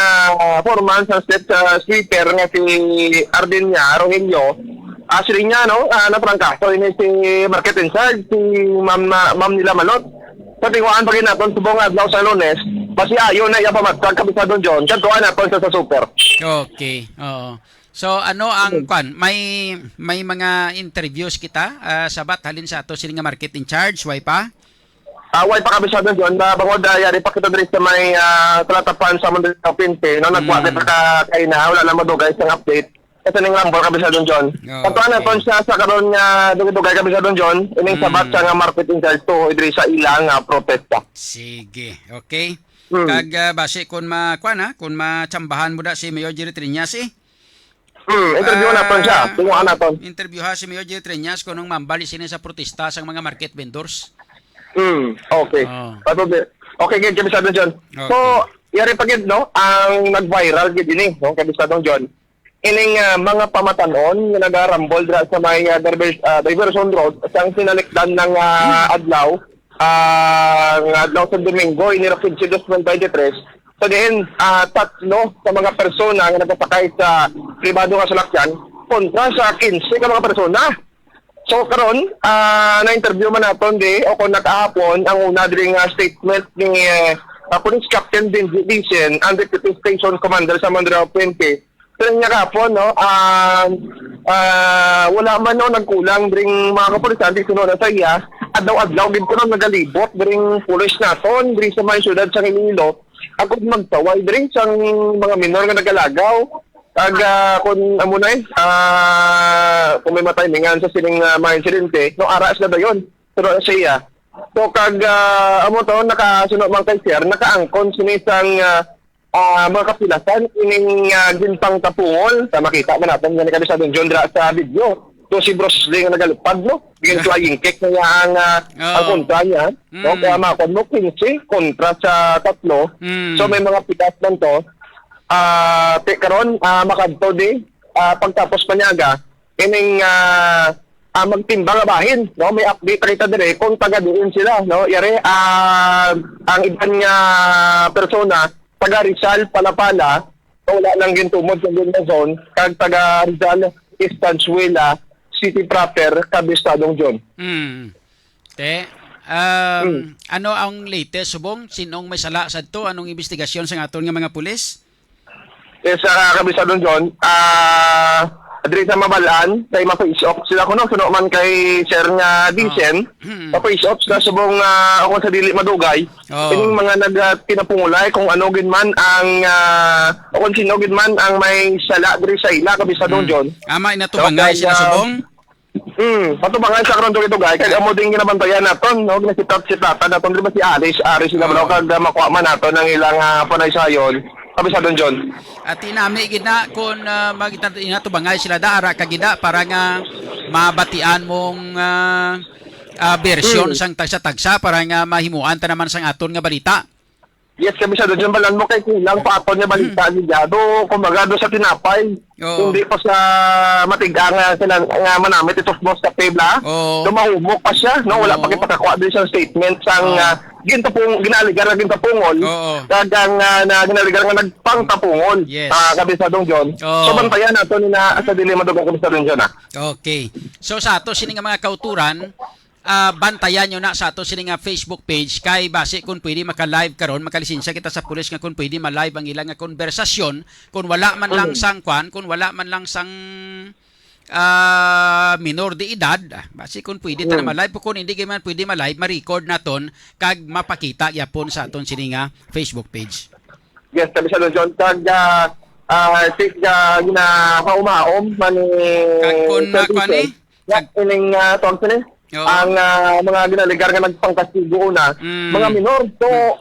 foreman sa state sweeper nga si Ardinia Rogelio, siling niya, no, naprangkaso ini si market in charge, si ma'am nila Malot. Sa tinguan pa rin natin, subong adlaw sa Lunes, basi ayo na iyapamatag kabisadong John, katuan natin sa super. Okay, oo. So ano ang kwan? May mga interviews kita sabat halin sa ato sila nga market in charge, way pa? Way pa kabisadong John, bangod yari pa kita diri sa may talatapan sa Mandarin Pinte, no nagwa pa kay na wala na madugay sa update. Ito ning number kabisadong John. Katuan naton siya sa karon nga dugay kabisadong John, ining sabat sa nga market in charge to diri sa ilang protesta. Sige, okay. Kag base kung kung matsambahan mo da si Mayor Jerry Triñas interview naton siya, tinguan naton. Interview ha si Mayor Jerry Triñas kung nung mambali sini sa protesta sang mga market vendors. Okay. Okay, gid kabisadong John. Okay. So, yari pagid no, ang nag-viral gid ini, no, kabisadong John. Ining mga pamatanon nga nagarambol dira sa may diversion road sang sinalikdan ng adlaw nga adlaw sa Domingo iniro 15 2023. So then, tatlo sa mga persona nga nagpapakay sa pribado nga salakyan kontra sa 15 ka mga persona. So karon, na-interview man naton o kung nakahapon ang una diri nga statement ni Police Captain Benji Dicen, ang Deputy Station Commander sa Mandaue 20. So niya kahapon, no, wala man no nagkulang dring mga kapulisan di sunod na sa iya. Adlaw-adlaw gid ko nang nagalibot dring pulis naton diri sa may syudad sa Iloilo. Ako magtaway diri sa mga minor nga nagalagaw kag kun amo na kung may matimingan sa sining mga insidente no aras na dayon pero siya so kag amo to nakasunod man kay sir nakaangkon sini sang mga kapilasan ining gintang tapungol sa makita man natin nga kabisa don John Dra sa video to si Bruce Lee nga nagalupad no bigyan flying kick na niya ang kontra niya no kaya makon mo 15 kontra sa tatlo so may mga pitas man to karon makadto di pagtapos panyaga ining magtimbang nga bahin no may update kita dire kung taga diin sila no yare ang iban nga persona taga Rizal Palapala wala lang gintumod sa Gilma Zone kag taga Rizal Estanzuela City proper Kabistadong John. Ano ang latest subong sinong may sala sadto anong investigasyon sa aton nga mga pulis? Sa Kabistadong John, adri sa Mabalaan, kay ma-face off sila kuno suno man kay Sir nga Dicen, ma-face off na subong ako sa dili madugay. Kining mga nagtinapungulay kung ano gid man ang kung sino gid man ang may sala diri sa ila Kabistadong John. Ama inatubangay sila subong. Patubangan sa karon dito guys, kay amo din ginabantayan naton no ginasitat-sitatan naton di ba si Aris sila bro kag makuha man naton ang ilang panaysayon. Kabistadong John. At inami gid na kung inatubangay sila daara kagida para nga mabatian mong bersyon sang tagsa-tagsa para nga mahimuan ta naman sang aton nga balita. Yes, Kabistadong John balan mo kay kulang pa aton nga balita niya do kumbaga do sa tinapay. Hindi pa sa matigang sila nga manamit ito mo sa table. Dumahumok pa siya no wala pa kay pagkakuha din sa statement sang ginaligar na gintapungol dagang na ginaligar nga nagpangtapungol Kabistadong John. So bantayan nato ni na sa dili madugang Kabistadong John. Okay. So sa ato sini nga mga kauturan bantayan nyo na sa ato sini nga Facebook page kay base kung pwede maka-live karon makalisensya kita sa pulis nga kung pwede ma-live ang ilang nga konversasyon kung wala man lang sang kung wala man lang sang minor de edad base kung pwede ta na ma-live kung hindi man pwede ma-live ma-record naton kag mapakita yapon sa aton sini nga Facebook page. Yes, Kabistadong John kag tik ginahaumaom man kag kun ni ining tawag sini ang mga ginaligar nga nagpangkastigo na mga minor so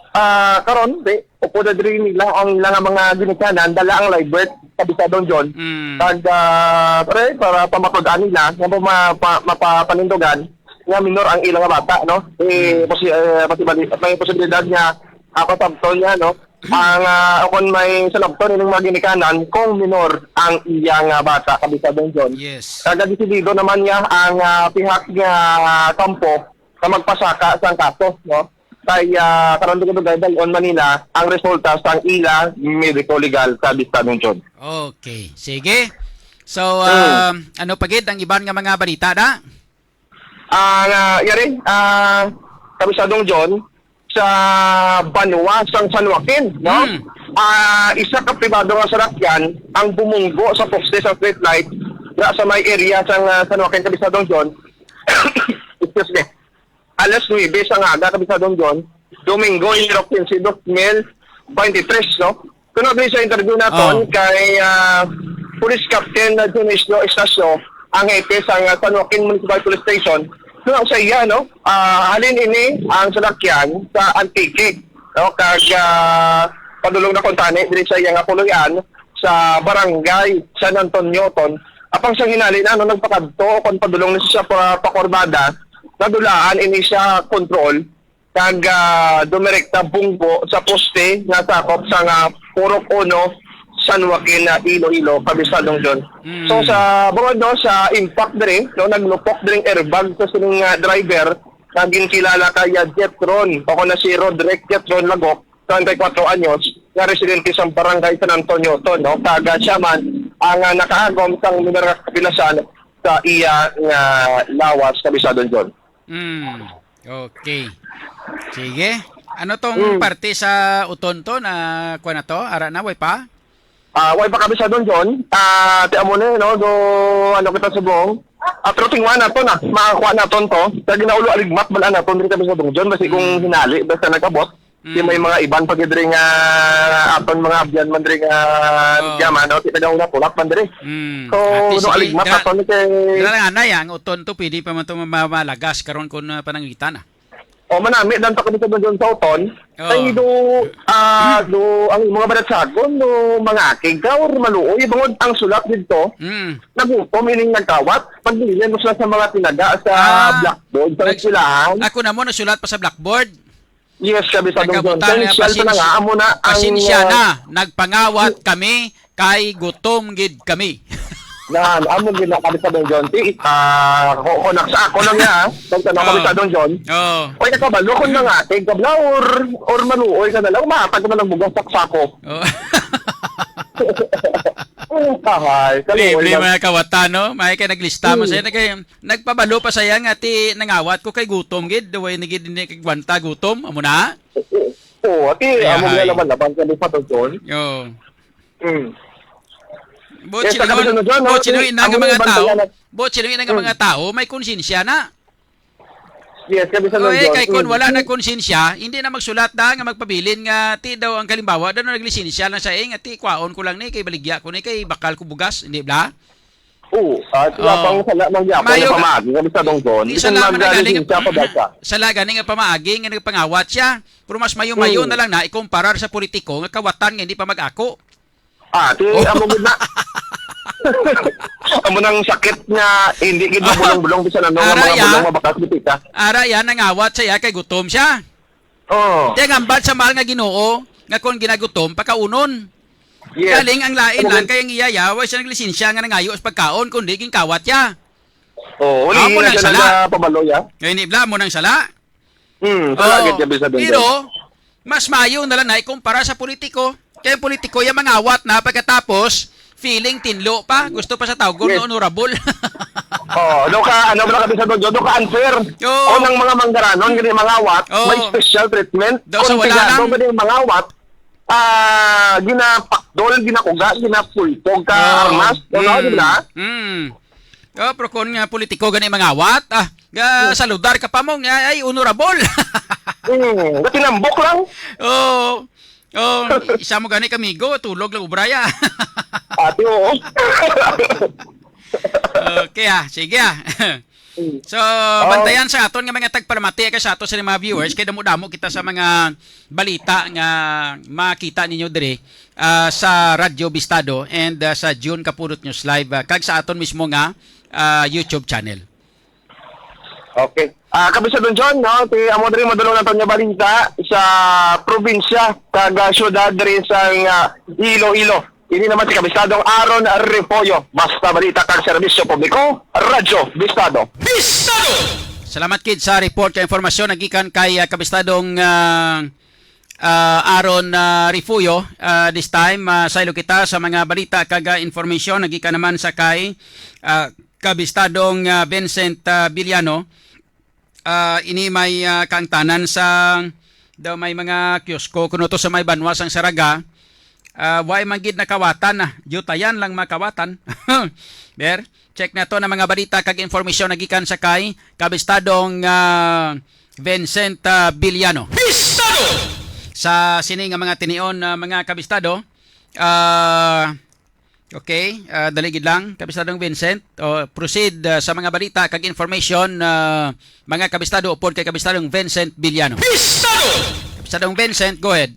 karon upo na diri nila ang ilang mga ginikanan dala ang live birth Kabistadong John kag para pamatud-an nila nga mapapanindugan nga minor ang ilang bata no may posibilidad nga patabton niya no ang kung may salabton ining mga ginikanan kung minor ang iyang bata Kabistadong John. Yes. Kaya desidido naman niya ang pihak nga kampo na magpasaka sa kaso no. Kaya karon dito dayon Manila ang resulta sa ila medico legal Kabistadong John. Okay, sige. So ano pagid ang iban nga mga balita da? Yari Kabistadong John sa Banwa sang San Joaquin no isa ka pribado nga sasakyan ang bumunggo sa poste sa street light sa may area sang San Joaquin Kabistadong John excuse me alas 9 sa aga Kabistadong John Domingo 15 2023 no kuno din sa interview naton kay Police Captain Dionisio Estacio ang hepe sa San Joaquin Municipal Police Station. So sa iya no, halin ini ang salakyan sa Antique. No, kag padulong na kontane diri sa iya nga puloy-an sa barangay San Antonio ton. Apang sa hinali na no nagpakadto kon padulong ni siya pakorbada, nadulaan ini siya control kag dumirekta bunggo sa poste nga sakop sa nga Purok 1 San Joaquin Iloilo Kabistadong John. So sa bungod no sa impact diri no naglupok dring airbag sa sining driver naging kilala kay Jetron. Ako na si Roderick Jetron Lagok, 34 anyos, nga residente sa barangay San Antonio to, no? Kaga siya man ang nakaagom sang mineral kapilasan sa iya nga lawas kabisado John. Okay. Sige. Ano tong parte sa uton to na kuha na to? Ara na, way pa? Way pa kabisado John. Ti amo na, no? Do, ano kita subong? Pero tingwan nato na, makakuha naton to. Sa ginaulo aligmat, bala naton rin kabisado John. Basi kung hinali, basta nagkabot. Di may mga iban pagidri nga aton mga abyan man diri nga yaman, no? Kita daw na tulak man diri. So, no aligmat naton kay... Dira lang anay, ang uton to, pwede pa man ito mamalagas karon kung panangitan na. O manami dan pa kami sa doon sa uton. Kay do ang mga balatsagon do mga akig ka or maluoy bangod ang sulat dito. Nagutom ining nagkawat pagdilian mo sila sa mga tinaga sa blackboard sa eskwelahan. Ako na mo nasulat pa sa blackboard. Yes, sabi sa doon. Pasensya na nga amo na ang pasensya na nagpangawat kami kay gutom gid kami. Na amo gid na kami sa Don John. Konak sa ako lang ya. Pagka na kami sa Don John. Oy nakabalo kon na nga kay kabla or maluoy ka na lang matag na lang bugas saksako. Kahay, libre mga kawatan, no? May kay naglista mo sa kay nagpabalo pa saya nga ti nangawat ko kay gutom gid, the way ni gid ni kay gwanta gutom amo na. Oo, ati amo nga laban kami pa Don John. Bot sinuin na nga mga tao, may konsensya na. Yes, kami sa Don John. Kay kun wala na konsensya, hindi na magsulat na nga magpabilin nga ti daw ang kalimbawa daw naglisensya lang sa nga ti kwaon ko lang ni kay baligya ko ni kay bakal ko bugas, hindi ba? Oo, at labang sala mang yapo na pamaagi kami sa Don John. Isa lang magaling sala gani nga pamaagi nga nagpangawat siya. Pero mas mayo-mayo na lang na ikumparar sa politiko nga kawatan nga hindi pa mag-ako. Ti amo gud na. Amo nang sakit nga hindi gid bulong-bulong bisan ano nga mga bulong mabakas bitika. Ara yan nangawat siya kay gutom siya. Diya ngambal sa mahal nga Ginoo nga kon ginagutom pakaunon. Yes. Galing ang lain lang kay ang iyayawa siya naglisensya nga nangayo sa pagkaon kundi ging kawat siya. Uli nga siya pabalo ya. Ngay nibla mo nang sala. Sala gid bisan doon. Pero mas mayo na lang na ikumpara sa politiko. Kaya politiko yung mangawat na pagkatapos feeling tinlo pa, gusto pa sa tawgon no honorable. Do ka ano ba kami sa dojo, do ka unfair. O nang mga manggaranon gani mangawat, may special treatment. Kung wala nang gani mangawat, ginapakdol, ginakuga, ginapultog ka armas, ano di ba? Pero kung nga politiko gani mangawat, saludar ka pa mo ay honorable. Tinambok lang. Isa mo gani kamigo, tulog lang ubraya. Ati oo. Okay sige So, bantayan sa aton nga mga tagparamati ka sa ato sa mga viewers kay damo-damo kita sa mga balita nga makita ninyo dire sa Radyo Bistado and sa June Kapulot News Live kag sa aton mismo nga YouTube channel. Okay. Kabisa Don John, no? Amo diri madulong naton nga balita sa probinsya kag syudad diri sa Iloilo. Ini naman si Kabisadong Aaron Repollo. Basta balita kag serbisyo publiko, Radyo Bistado. Bistado! Salamat kid sa report kay informasyon nagikan kay Kabistadong Aaron Refullo. This time saylo kita sa mga balita kag informasyon nagikan naman sa kay Kabistadong Vincent Villano. Ini may kangtanan sa daw may mga kiosko kuno to sa may banwa sang Saraga. Why magid nakawatan na yutayan lang makawatan. Ber check na to na mga balita kag informasyon nagikan sa kay Kabistadong Vincent Villano. Bistado! Sa sini nga mga tinion mga kabistado. Okay, daligid lang Kabistadong Vincent. Proceed sa mga balita kag information mga kabistado upod kay Kabistadong Vincent Villano. Bistado! Kabistadong Vincent, go ahead.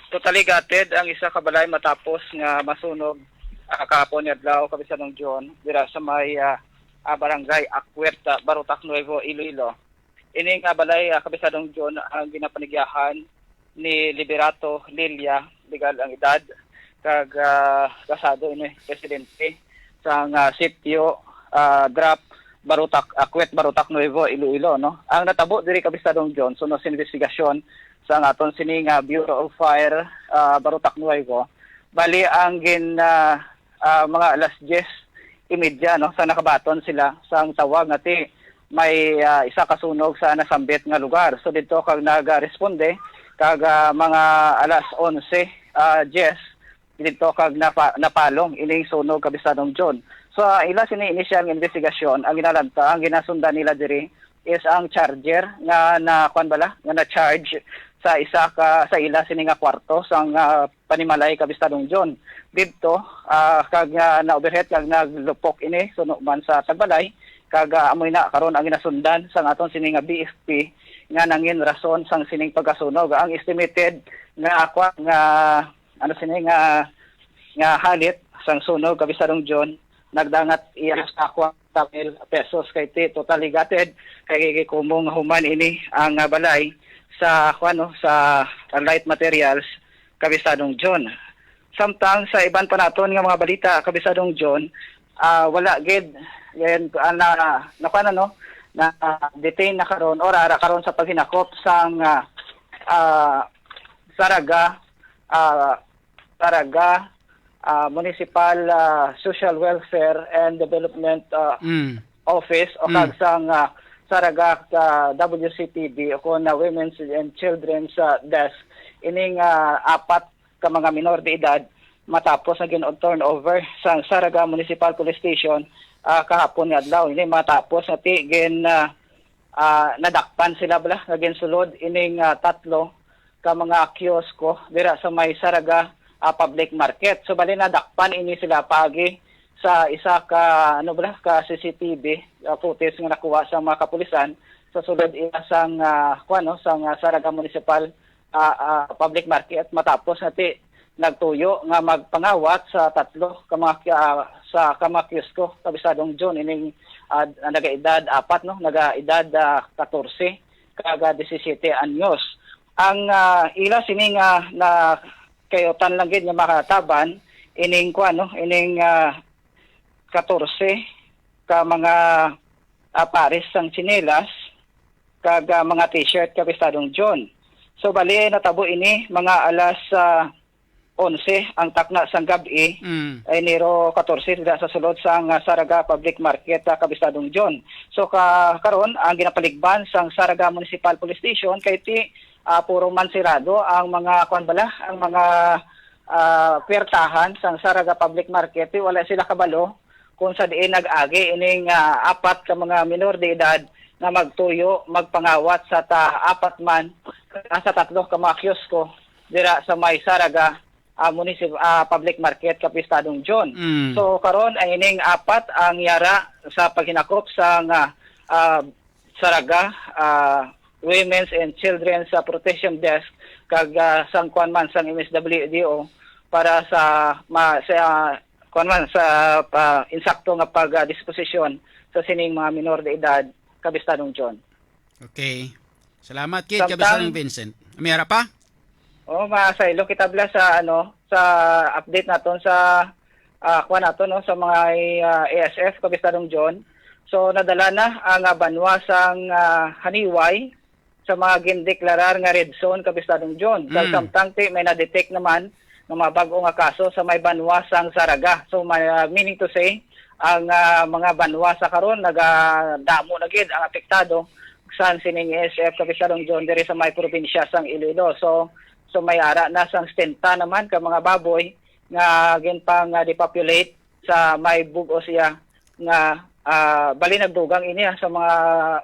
Totally gutted ang isa ka balay matapos nga masunog kahapon adlaw Kabistadong John dira sa may barangay Acuerta, Barutak Nuevo, Iloilo. Ini nga balay Kabistadong John ang ginapanigyahan ni Liberato Lilia, legal ang edad kag kasado ini presidente sa sitio drop Akwet Barutak Nuevo Iloilo no. Ang natabo diri kabistadong John suno sa investigasyon sa aton sining Bureau of Fire Barutak Nuevo. Bali ang mga alas 10:30 no sa nakabaton sila sang tawag ngati may isa ka sunog sa nasambit nga lugar. So dito kag nagresponde kag mga alas 11:10 dito kag napalong ining sunog kabistadong John. So ila sini initial nga investigasyon ang ginalanta ang ginasundan nila diri is ang charger nga na charge sa sa ila sini nga kwarto sang Panimalay kabistadong John. Dito kag na overhead kag naglupok ini suno man sa Tagbalay kag amoy na karon ang ginasundan sang aton sini nga BFP nga nangin rason sang sining pagkasunog. Ang estimated nga nga halit sang sunog kabistadong John nagdangat iya sa 40,000 pesos kay totally gutted kay kumong human ini ang balay sa sa light materials kabistadong John. Samtang sa iban pa naton nga mga balita kabistadong John wala gid na detain na karon or ara karon sa paghinakop sang Saraga Municipal Social Welfare and Development Office o kag sang Saraga WCPD o na Women's and Children's Desk ining apat ka mga minor de edad matapos na turnover sa Saraga Municipal Police Station kahapon nga adlaw ini matapos na nadakpan sila bala nga sulod ining tatlo ka mga kiosko dira sa may Saraga public market. So bali nadakpan ini sila pagi sa isa ka ka CCTV footage nga nakuha sa mga kapulisan sa sulod ila sang sang Saraga Municipal public market matapos nati nagtuyo nga magpangawat sa tatlo ka mga kiosko kabistadong John ining nagaedad 4 nagaedad 14 kaga 17 anyos. Ang ila sining na kayotan lang gid nga makataban ining 14 ka mga pares sang tsinelas kag mga t-shirt kabistadong John. So bali natabo ini mga alas 11 ang takna sang gabi Enero 14 sa sulod sang Saraga Public Market kabistadong John. So karon ang ginapaligban sang Saraga Municipal Police Station kay puro mansirado ang mga ang mga pertahan sang Saraga Public Market wala sila kabalo kung sa diin nag-agi ining apat ka mga minor de edad na magtuyo magpangawat sa apat man sa tatlo ka mga kiosko dira sa may Saraga Public Market kabistadong John. So karon ang ining apat ang yara sa paghinakop sang Saraga Women's and Children's Protection Desk kag sang man sang MSWDO para sa insakto nga pag-disposisyon sa sining mga minor de edad kabistadong John. Okay. Salamat kid kabistadong Vincent. Mayara pa? Masaylo kita bla sa sa update naton sa sa mga ASF kabistadong John. So nadala na ang banwa sang Haniway sa mga gindeklarar nga red zone kabistadong John. Samtang may na-detect naman ng mga bago nga kaso sa may banwa sang Saraga. So meaning to say ang mga banwa sa karon nagadamo na gid ang apektado sa sining ASF kabistadong John diri sa may probinsya sang Iloilo. So may ara na sang stenta naman ka mga baboy nga ginpang depopulate sa may bugo siya nga bali nagdugang ini sa mga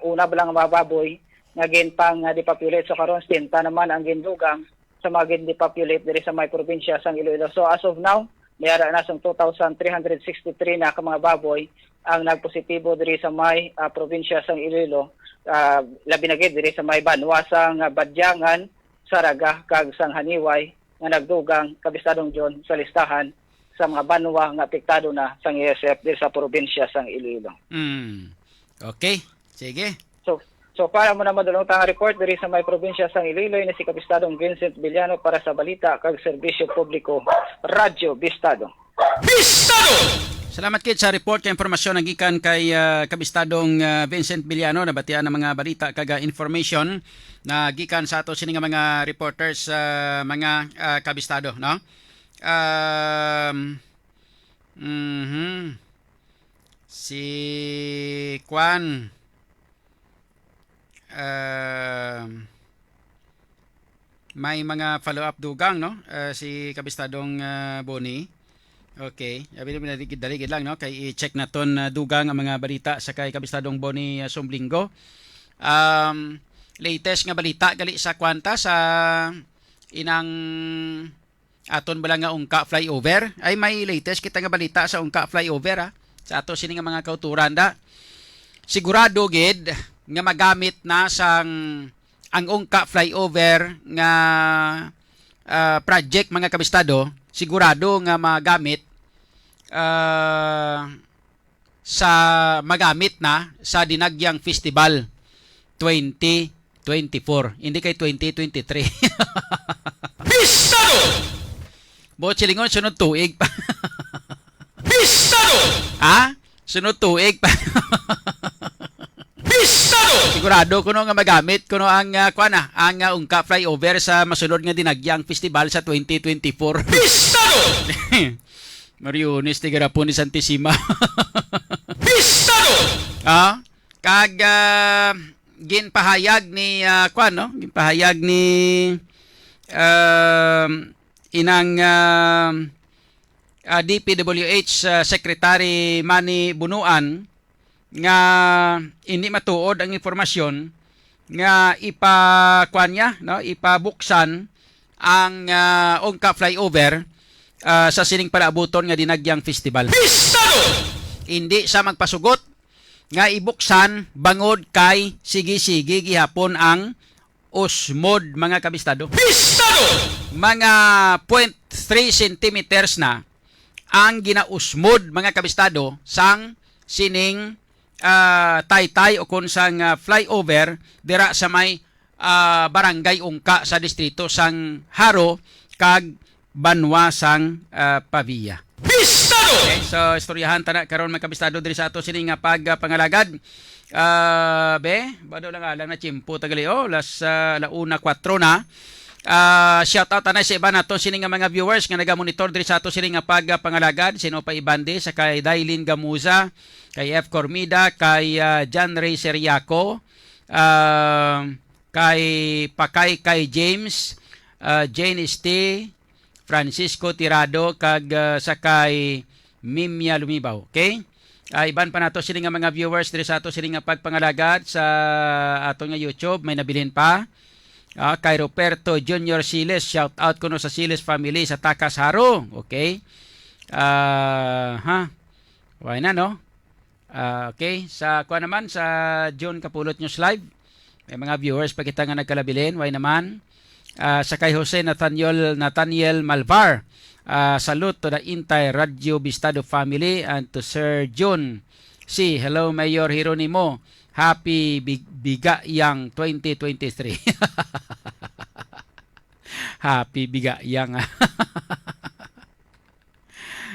una balang mga baboy nga ginpang depopulate. So karon stenta naman ang gindugang sa mga gindepopulate diri sa may probinsya sang Iloilo. So as of now mayara na sang 2,363 na ka mga baboy ang nagpositibo diri sa may probinsya sang Iloilo. Labi na gid diri sa may banwa sang Badyangan, Saraga kag sang Haniway nga nagdugang kabistadong John sa listahan sa mga banwa nga apektado na sang ASF diri sa probinsya sang Iloilo. Okay, sige. So para mo na madulong tang report diri sa may probinsya sang Iloilo ni si kabistadong Vincent Villano para sa balita kag serbisyo publiko Radyo Bistado. Bistado Salamat kid sa report kay impormasyon ng gikan kay kabistadong Vincent Villano, nabatian ng mga balita kaga information na gikan sa ato sini nga mga reporters mga kabistado, no? Si Kwan may mga follow-up dugang, no? Si kabistadong Boni. Okay, abi na daligid lang, no, kay i-check naton dugang ang mga balita sa kay kabistadong Boni Sumblinggo. Latest nga balita gali sa kwanta sa inang aton bala nga ungka flyover. Ay may latest kita nga balita sa ungka flyover, sa ato sini nga mga kauturan da. Sigurado gid nga magamit na sang ang ungka flyover nga project mga kabistado, sigurado nga magamit magamit na sa Dinagyang Festival 2024. Hindi kay 2023. Bistado! Bochilingon sunod tuig pa. Bistado! Ha? Sunod tuig pa. Bistado! Sigurado kuno nga magamit kuno ang ang ungka flyover sa masunod nga Dinagyang Festival sa 2024. Bistado! Mariones ti garapon ni Santissima. Bistado! Kag ginpahayag ni no? Ginpahayag ni inang DPWH Secretary Manny Bunuan nga hindi matuod ang impormasyon nga ipabuksan ang ungka flyover sa sining palaabuton nga Dinagyang Festival. Bistado! Hindi sa magpasugot nga ibuksan bangod kay sige-sige gihapon ang usmod mga kabistado. Bistado! Mga 0.3 centimeters na ang ginausmod mga kabistado sang sining taytay o kung sang flyover dira sa may barangay ungka sa distrito sang Haro kag Banwa sang Pavia. Bistado! Okay, so istoryahan tana karon mga kabistado diri sa ato sini nga pagpangalagad. Bado lang na chimpo tagali las 1:04 na. Shout out na sa iba nato sini nga mga viewers nga naga-monitor diri sa ato sini nga pagpangalagad. Sino pa ibande sa kay Dailin Gamuza, kay F. Cormida, kay John Ray Seriaco, kay Pakay kay James, Jane Este, Francisco Tirado, kag sakay Mimia Lumibaw. Okay? Iban pa nato sini nga mga viewers diri sa ato sini nga pagpangalagad sa ato nga YouTube, may nabilin pa. Kay Roberto Junior Siles, shout out kuno sa Siles family sa Takas Haro. Okay? Why na, no? Okay, sa kuha naman sa John Kapulot News Live, may mga viewers pa kita nga nagkalabilin. Why naman? Sa kay Jose Nathaniel Malvar, salute to the entire Radio Bistado family and to Sir John C. Hello Mayor Hieronimo, happy Bigayang 2023. Happy Bigayang.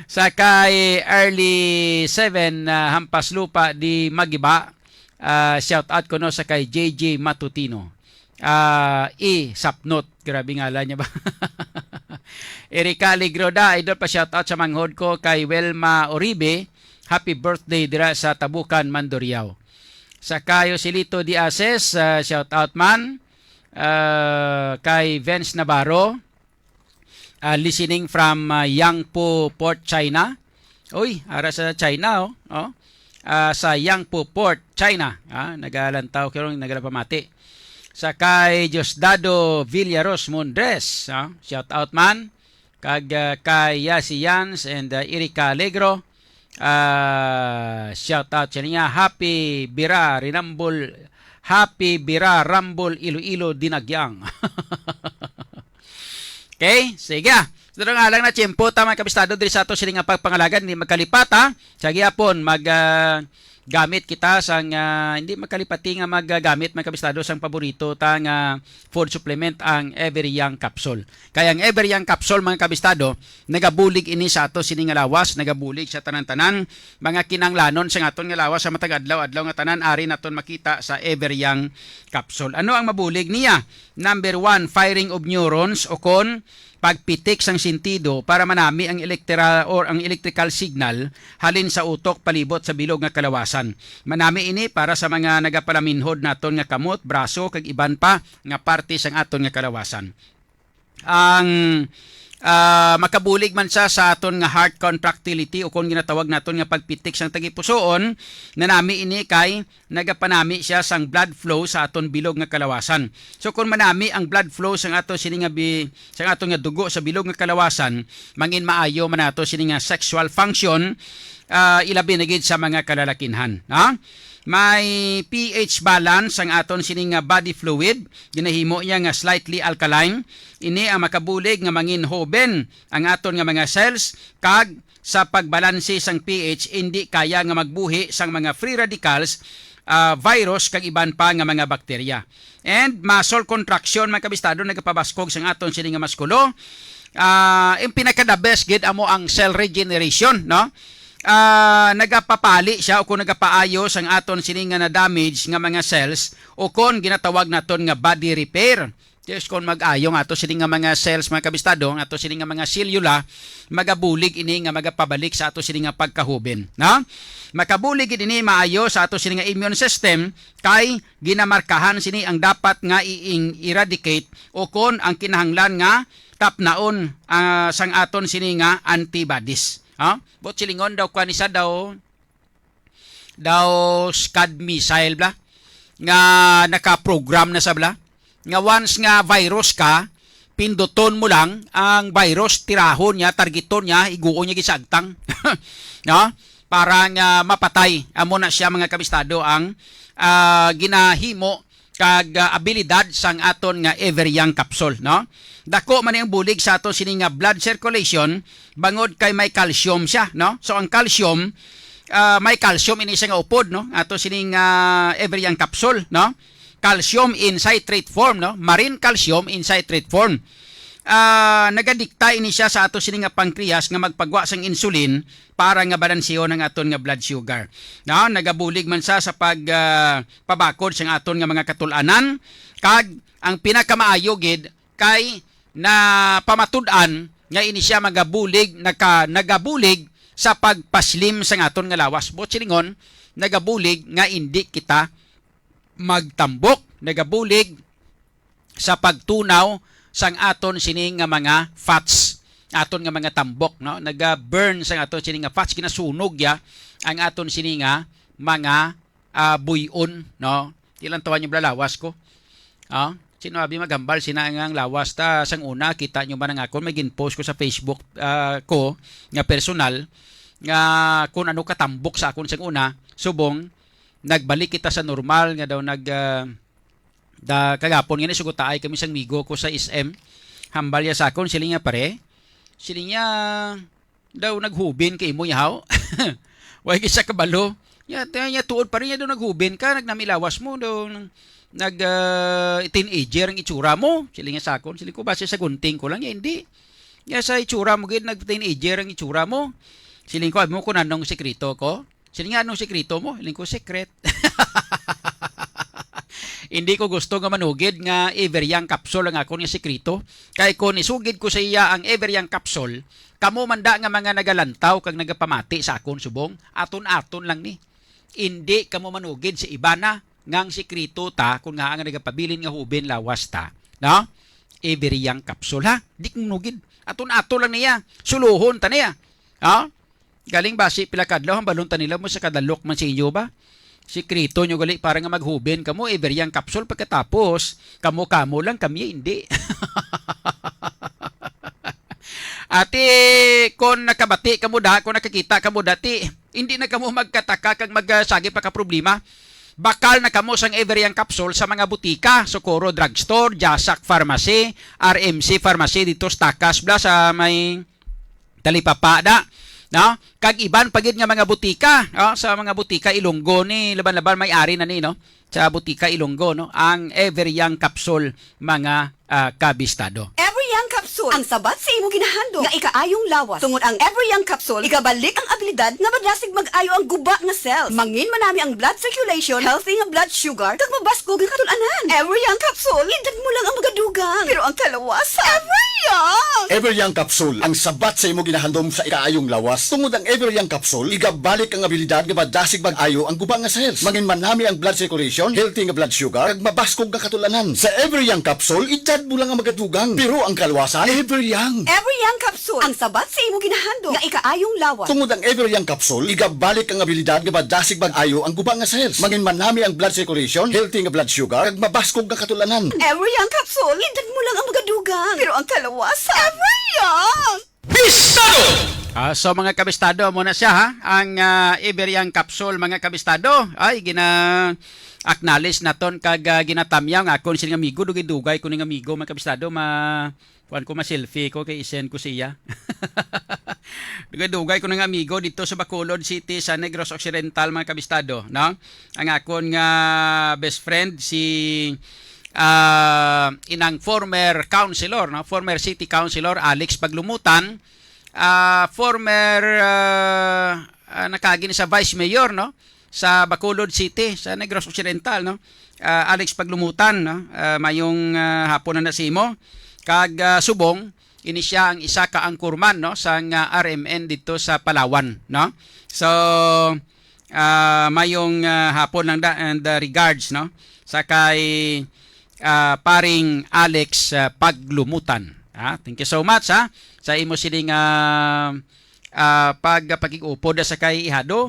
Sa kay Early 7 Hampas Lupa di Magiba, shout out ko no sa kay JJ Matutino. Sapnot, grabe ngala niya ba? Erika Ligroda, idol pa shout out sa manghod ko kay Welma Oribe, happy birthday dira sa Tabukan, Mandurriao. Sa kayo Silito Diases, shout out man. Kay Vince Navarro, listening from Yangpu Port, China. Uy, ara sa China sa Yangpu Port, China. Nagalantaw kirong nagalapamati. Sa kay Diosdado Villaros Mondres, shout out man. Kag kay Yasi Yans and Erika Alegro, shout out sa niya. Happy Bira Rambol Iloilo Dinagyang. Okay, sige. So nga lang na tiyempo tama kabistado diri sa ato sini nga pagpangalagan ni magkalipat sa gihapon gamit kita sang hindi makalipati nga maggamit mga kabistado sang paborito ta nga food supplement ang Every Young Capsule. Kaya ang Every Young Capsule mga kabistado nagabulig ini sa ato sini nga lawas, nagabulig sa tanan-tanan mga kinanglanon sa aton nga lawas sa matag adlaw nga tanan ari naton makita sa Every Young Capsule. Ano ang mabulig niya? Number 1, firing of neurons o kon pagpitik sang sentido para manami ang electrical signal halin sa utok palibot sa bilog nga kalawasan. Manami ini para sa mga nagapalaminhod naton nga kamot, braso kag iban pa nga parte sang aton nga kalawasan. Ang makabulig man sa aton nga heart contractility o kung ginatawag naton nga pagpitik sang tagipusoon, nanami ini kay nagapanami siya sang blood flow sa aton bilog nga kalawasan. So kung manami ang blood flow sang ato sini nga sang aton nga dugo sa bilog nga kalawasan, mangin maayo man ato sini nga sexual function, ilabi na gid sa mga kalalakinhan, ha? May pH balance ang aton sini nga body fluid, ginahimo niya nga slightly alkaline. Ini ang makabulig nga mangin hoben ang aton nga mga cells kag sa pagbalanse sang pH hindi kaya nga magbuhi sang mga free radicals, virus kag iban pa nga mga bakterya. And muscle contraction mga kabistado nagapabaskog sang aton sini nga muskulo. Yung pinaka-the best gid amo ang cell regeneration, no? Nagapapali siya o kung nagapaayos ang aton sini nga na damage nga mga cells o kung ginatawag naton nga body repair. Yes, kung mag-ayo nga ato sini nga mga cells mga kabistado, ato sini nga mga selula magabulig ini nga magapabalik sa ato sini nga pagkahuben, na makabulig ini maayo sa ato sini nga immune system kay ginamarkahan sini ang dapat nga i-eradicate o kung ang kinahanglan nga tapnaon sang aton sini nga antibodies. Bot silingon daw kanisa daw Scud missile bla nga naka-program na sa bla nga once nga virus ka pinduton mo lang ang virus tirahon niya targeton niya iguon niya gisagtang no para nga mapatay amo na siya mga kabistado ang ginahimo kag abilidad sang aton nga Every Young Capsule, no? Dako man ang bulig sa aton sini nga blood circulation bangod kay may calcium siya, no? So ang calcium may calcium ini siya nga upod, no? Ato sini nga Every Young Capsule, no? Calcium in citrate form, no? Marine calcium in citrate form. Nagadikta ini siya sa ato sini nga pancreas nga magpagwa sang insulin para nga balanseyo ng aton nga blood sugar. No, nagabulig man sa pabakod sang aton nga mga katulanan kag ang pinakamaayo gid kay na pamatud-an nga ini siya magabulig nagabulig sa pagpaslim sang aton nga lawas. Botsilingon nagabulig nga indi kita magtambok, nagabulig sa pagtunaw sang aton sini nga mga fats, aton nga mga tambok, no? Naga-burn sang aton sini nga fats, kinasunog ya ang aton sini nga mga buyon, no? Ilang taon yung lawas ko. Sinabi magambal sina ang lawas ta sang una kita nyo ba nang ako may ginpost ko sa Facebook ko nga personal nga kung ano katambok sa akon sang una subong nagbalik kita sa normal nga daw kagapon nga sugot taay kami sang migo ko sa SM hambal ya sa akon sila nga pare sila nga daw naghubin kay mo yahaw way kisa kabalo ya tuod pa rin daw naghubin ka nagnamilawas mo daw teenager ang itsura mo sila nga sa akon sila ko base sa gunting ko lang ya hindi ya sa itsura mo gid nag-teenager ang itsura mo sila ko mo kung anong sekreto ko sila nga anong sekreto mo sila ko secret. Hindi ko gusto nga manugid nga Every Young Capsule ang ako nga sekreto. Kay kung isugid ko sa iya ang Every Young Capsule, kamo manda nga mga nagalantaw kag nagapamati sa akon subong, aton-aton lang ni. Hindi kamo manugid sa iba na ngang sekreto ta kung nga ang nagapabilin nga hubin lawas ta. No? Every Young Capsule ha. Di ko manugid. Aton-aton lang niya. Suluhon ta niya. Ha? Galing basi pila kadlaw ang balon ta nila mo sa kadalok man sa inyo ba? Sikrito nyo gali para nga maghubin kamo Every Young Capsule pagkatapos kamo lang kami hindi. Ati kung nakabati kamo da kung nakakita kamo dati hindi na kamo magkataka kag magsagi pa ka problema. Bakal na kamo sang Every Young Capsule sa mga butika, Socorro Drugstore, Jasak Pharmacy, RMC Pharmacy dito sa Takas bla sa may Talipapa da. no? Kag iban pagid nga mga butika, sa mga butika Ilonggo ni laban-laban may-ari na ni, no? Sa butika Ilonggo, no? Ang Ever Young Capsule, mga kabistado. Every Young Capsule ang sabat sa imo ginahandog nga ikaayong lawas. Tungod ang Every Young Capsule igabalik ang abilidad nga madasig mag-ayo ang guba nga cells. Mangin manami ang blood circulation, healthy nga blood sugar, kag mabaskog ang katun-anan. Every Young Capsule idad mo lang ang magadugang. Pero ang kalawas, Every Young! Ever Young Capsule ang sabat sa imo ginahandom sa ikaayong lawas. Tungod ang Ever Young Capsule igabalik ang abilidad nga madasig mag-ayo ang guba nga cells. Mangin manami ang blood circulation, healthy nga blood sugar, kag mabaskog nga katulanan. Sa Ever Young Capsule idad mo lang ang magadugang. Pero ang kalwasan, Ever Young. Every Young Capsule ang sabat sa imo ginahandog nga ikaayong lawas. Tungod ang Ever Young Capsule igabalik ang abilidad nga madasig mag-ayo ang guba nga cells. Mangin manami ang blood circulation, healthy nga blood sugar, kag mabaskog nga katulanan. Every Young Capsule idad mo lang ang magadugang. Pero ang kalawas, Every Young! Bistado! So mga kabistado, muna siya ha, ang Ever Young Capsule, mga kabistado, ay acknowledge naton kag ginatamyaw nga akon sining amigo dugay ko ning amigo mga kabistado kuan ko ma-selfie ko kay isen ko siya. Dugay ko ning amigo dito sa Bacolod City sa Negros Occidental, mga kabistado, no? Ang akon nga best friend si inang former councilor, no? Former city councilor Alex Paglumutan, former nakagin sa vice mayor, no? Sa Bacolod City, sa Negros Occidental, no? Alex Paglumutan, no? Mayong hapon na nasimo kag subong ini siya ang isa ka angkurman, no, sa RMN dito sa Palawan, no? So mayong hapon lang and regards, no, sa kay paring Alex Paglumutan. Thank you so much sa imo sining pag-upod sa kay ihado.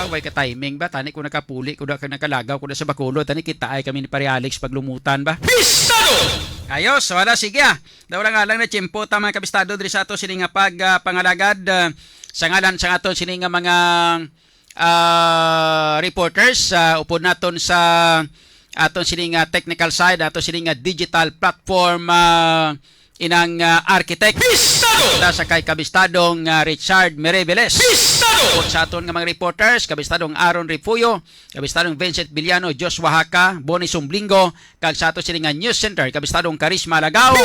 Way ka timing ba? Tani ko nakapuli, ko nakalagaw ko na sa Bacolod. Tani kita ay kami ni pare Alex Paglumutan ba? Bistado! Ayos, wala sige Daw lang na tiyempo ta mga kabistado diri sa ato sining pangalagad sa ngalan sa ato sining mga reporters upod naton sa aton sining technical side, ato sining digital platform inang architect sa kay kabistadong Richard Merebeles. Upod sa aton nga mga reporters, kabistadong Aaron Rifuyo, kabistadong Vincent Villano, Joshua Haka, Bonnie Sumblingo, kag sa ato sining news center, kabistadong Karisma Lagao.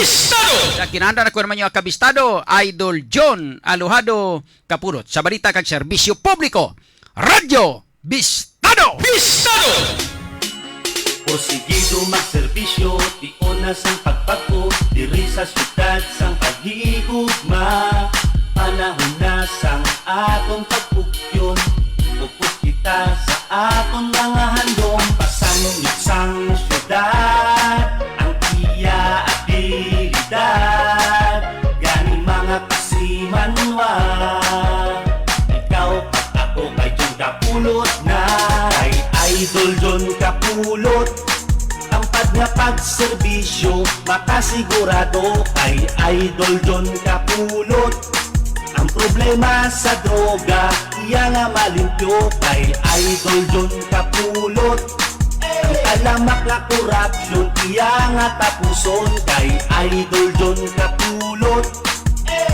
Sa kinahanglan ako naman yung kabistado, Idol John Alojado Kapurot, sa balita kag serbisyo publiko, Radyo Bistado! Porsigido magserbisyo, di onas ang pagpako, diri sa syudad sang paghigugma. Panahon na sang atong pagpugyon, upos kita sa atong mga handong. Pasangit sang syudad, ang iya at abilidad, gani mga kasimanwa. Ikaw at ako kay John Kapulot na, kay Idol John Kapulot. Ang nga pagserbisyo, makasigurado kay Idol John Kapulot. Ang problema sa droga, iya nga malimpyo kay Idol John Kapulot. Ang alamak na korupsyon, iya nga tapuson kay Idol John Kapulot.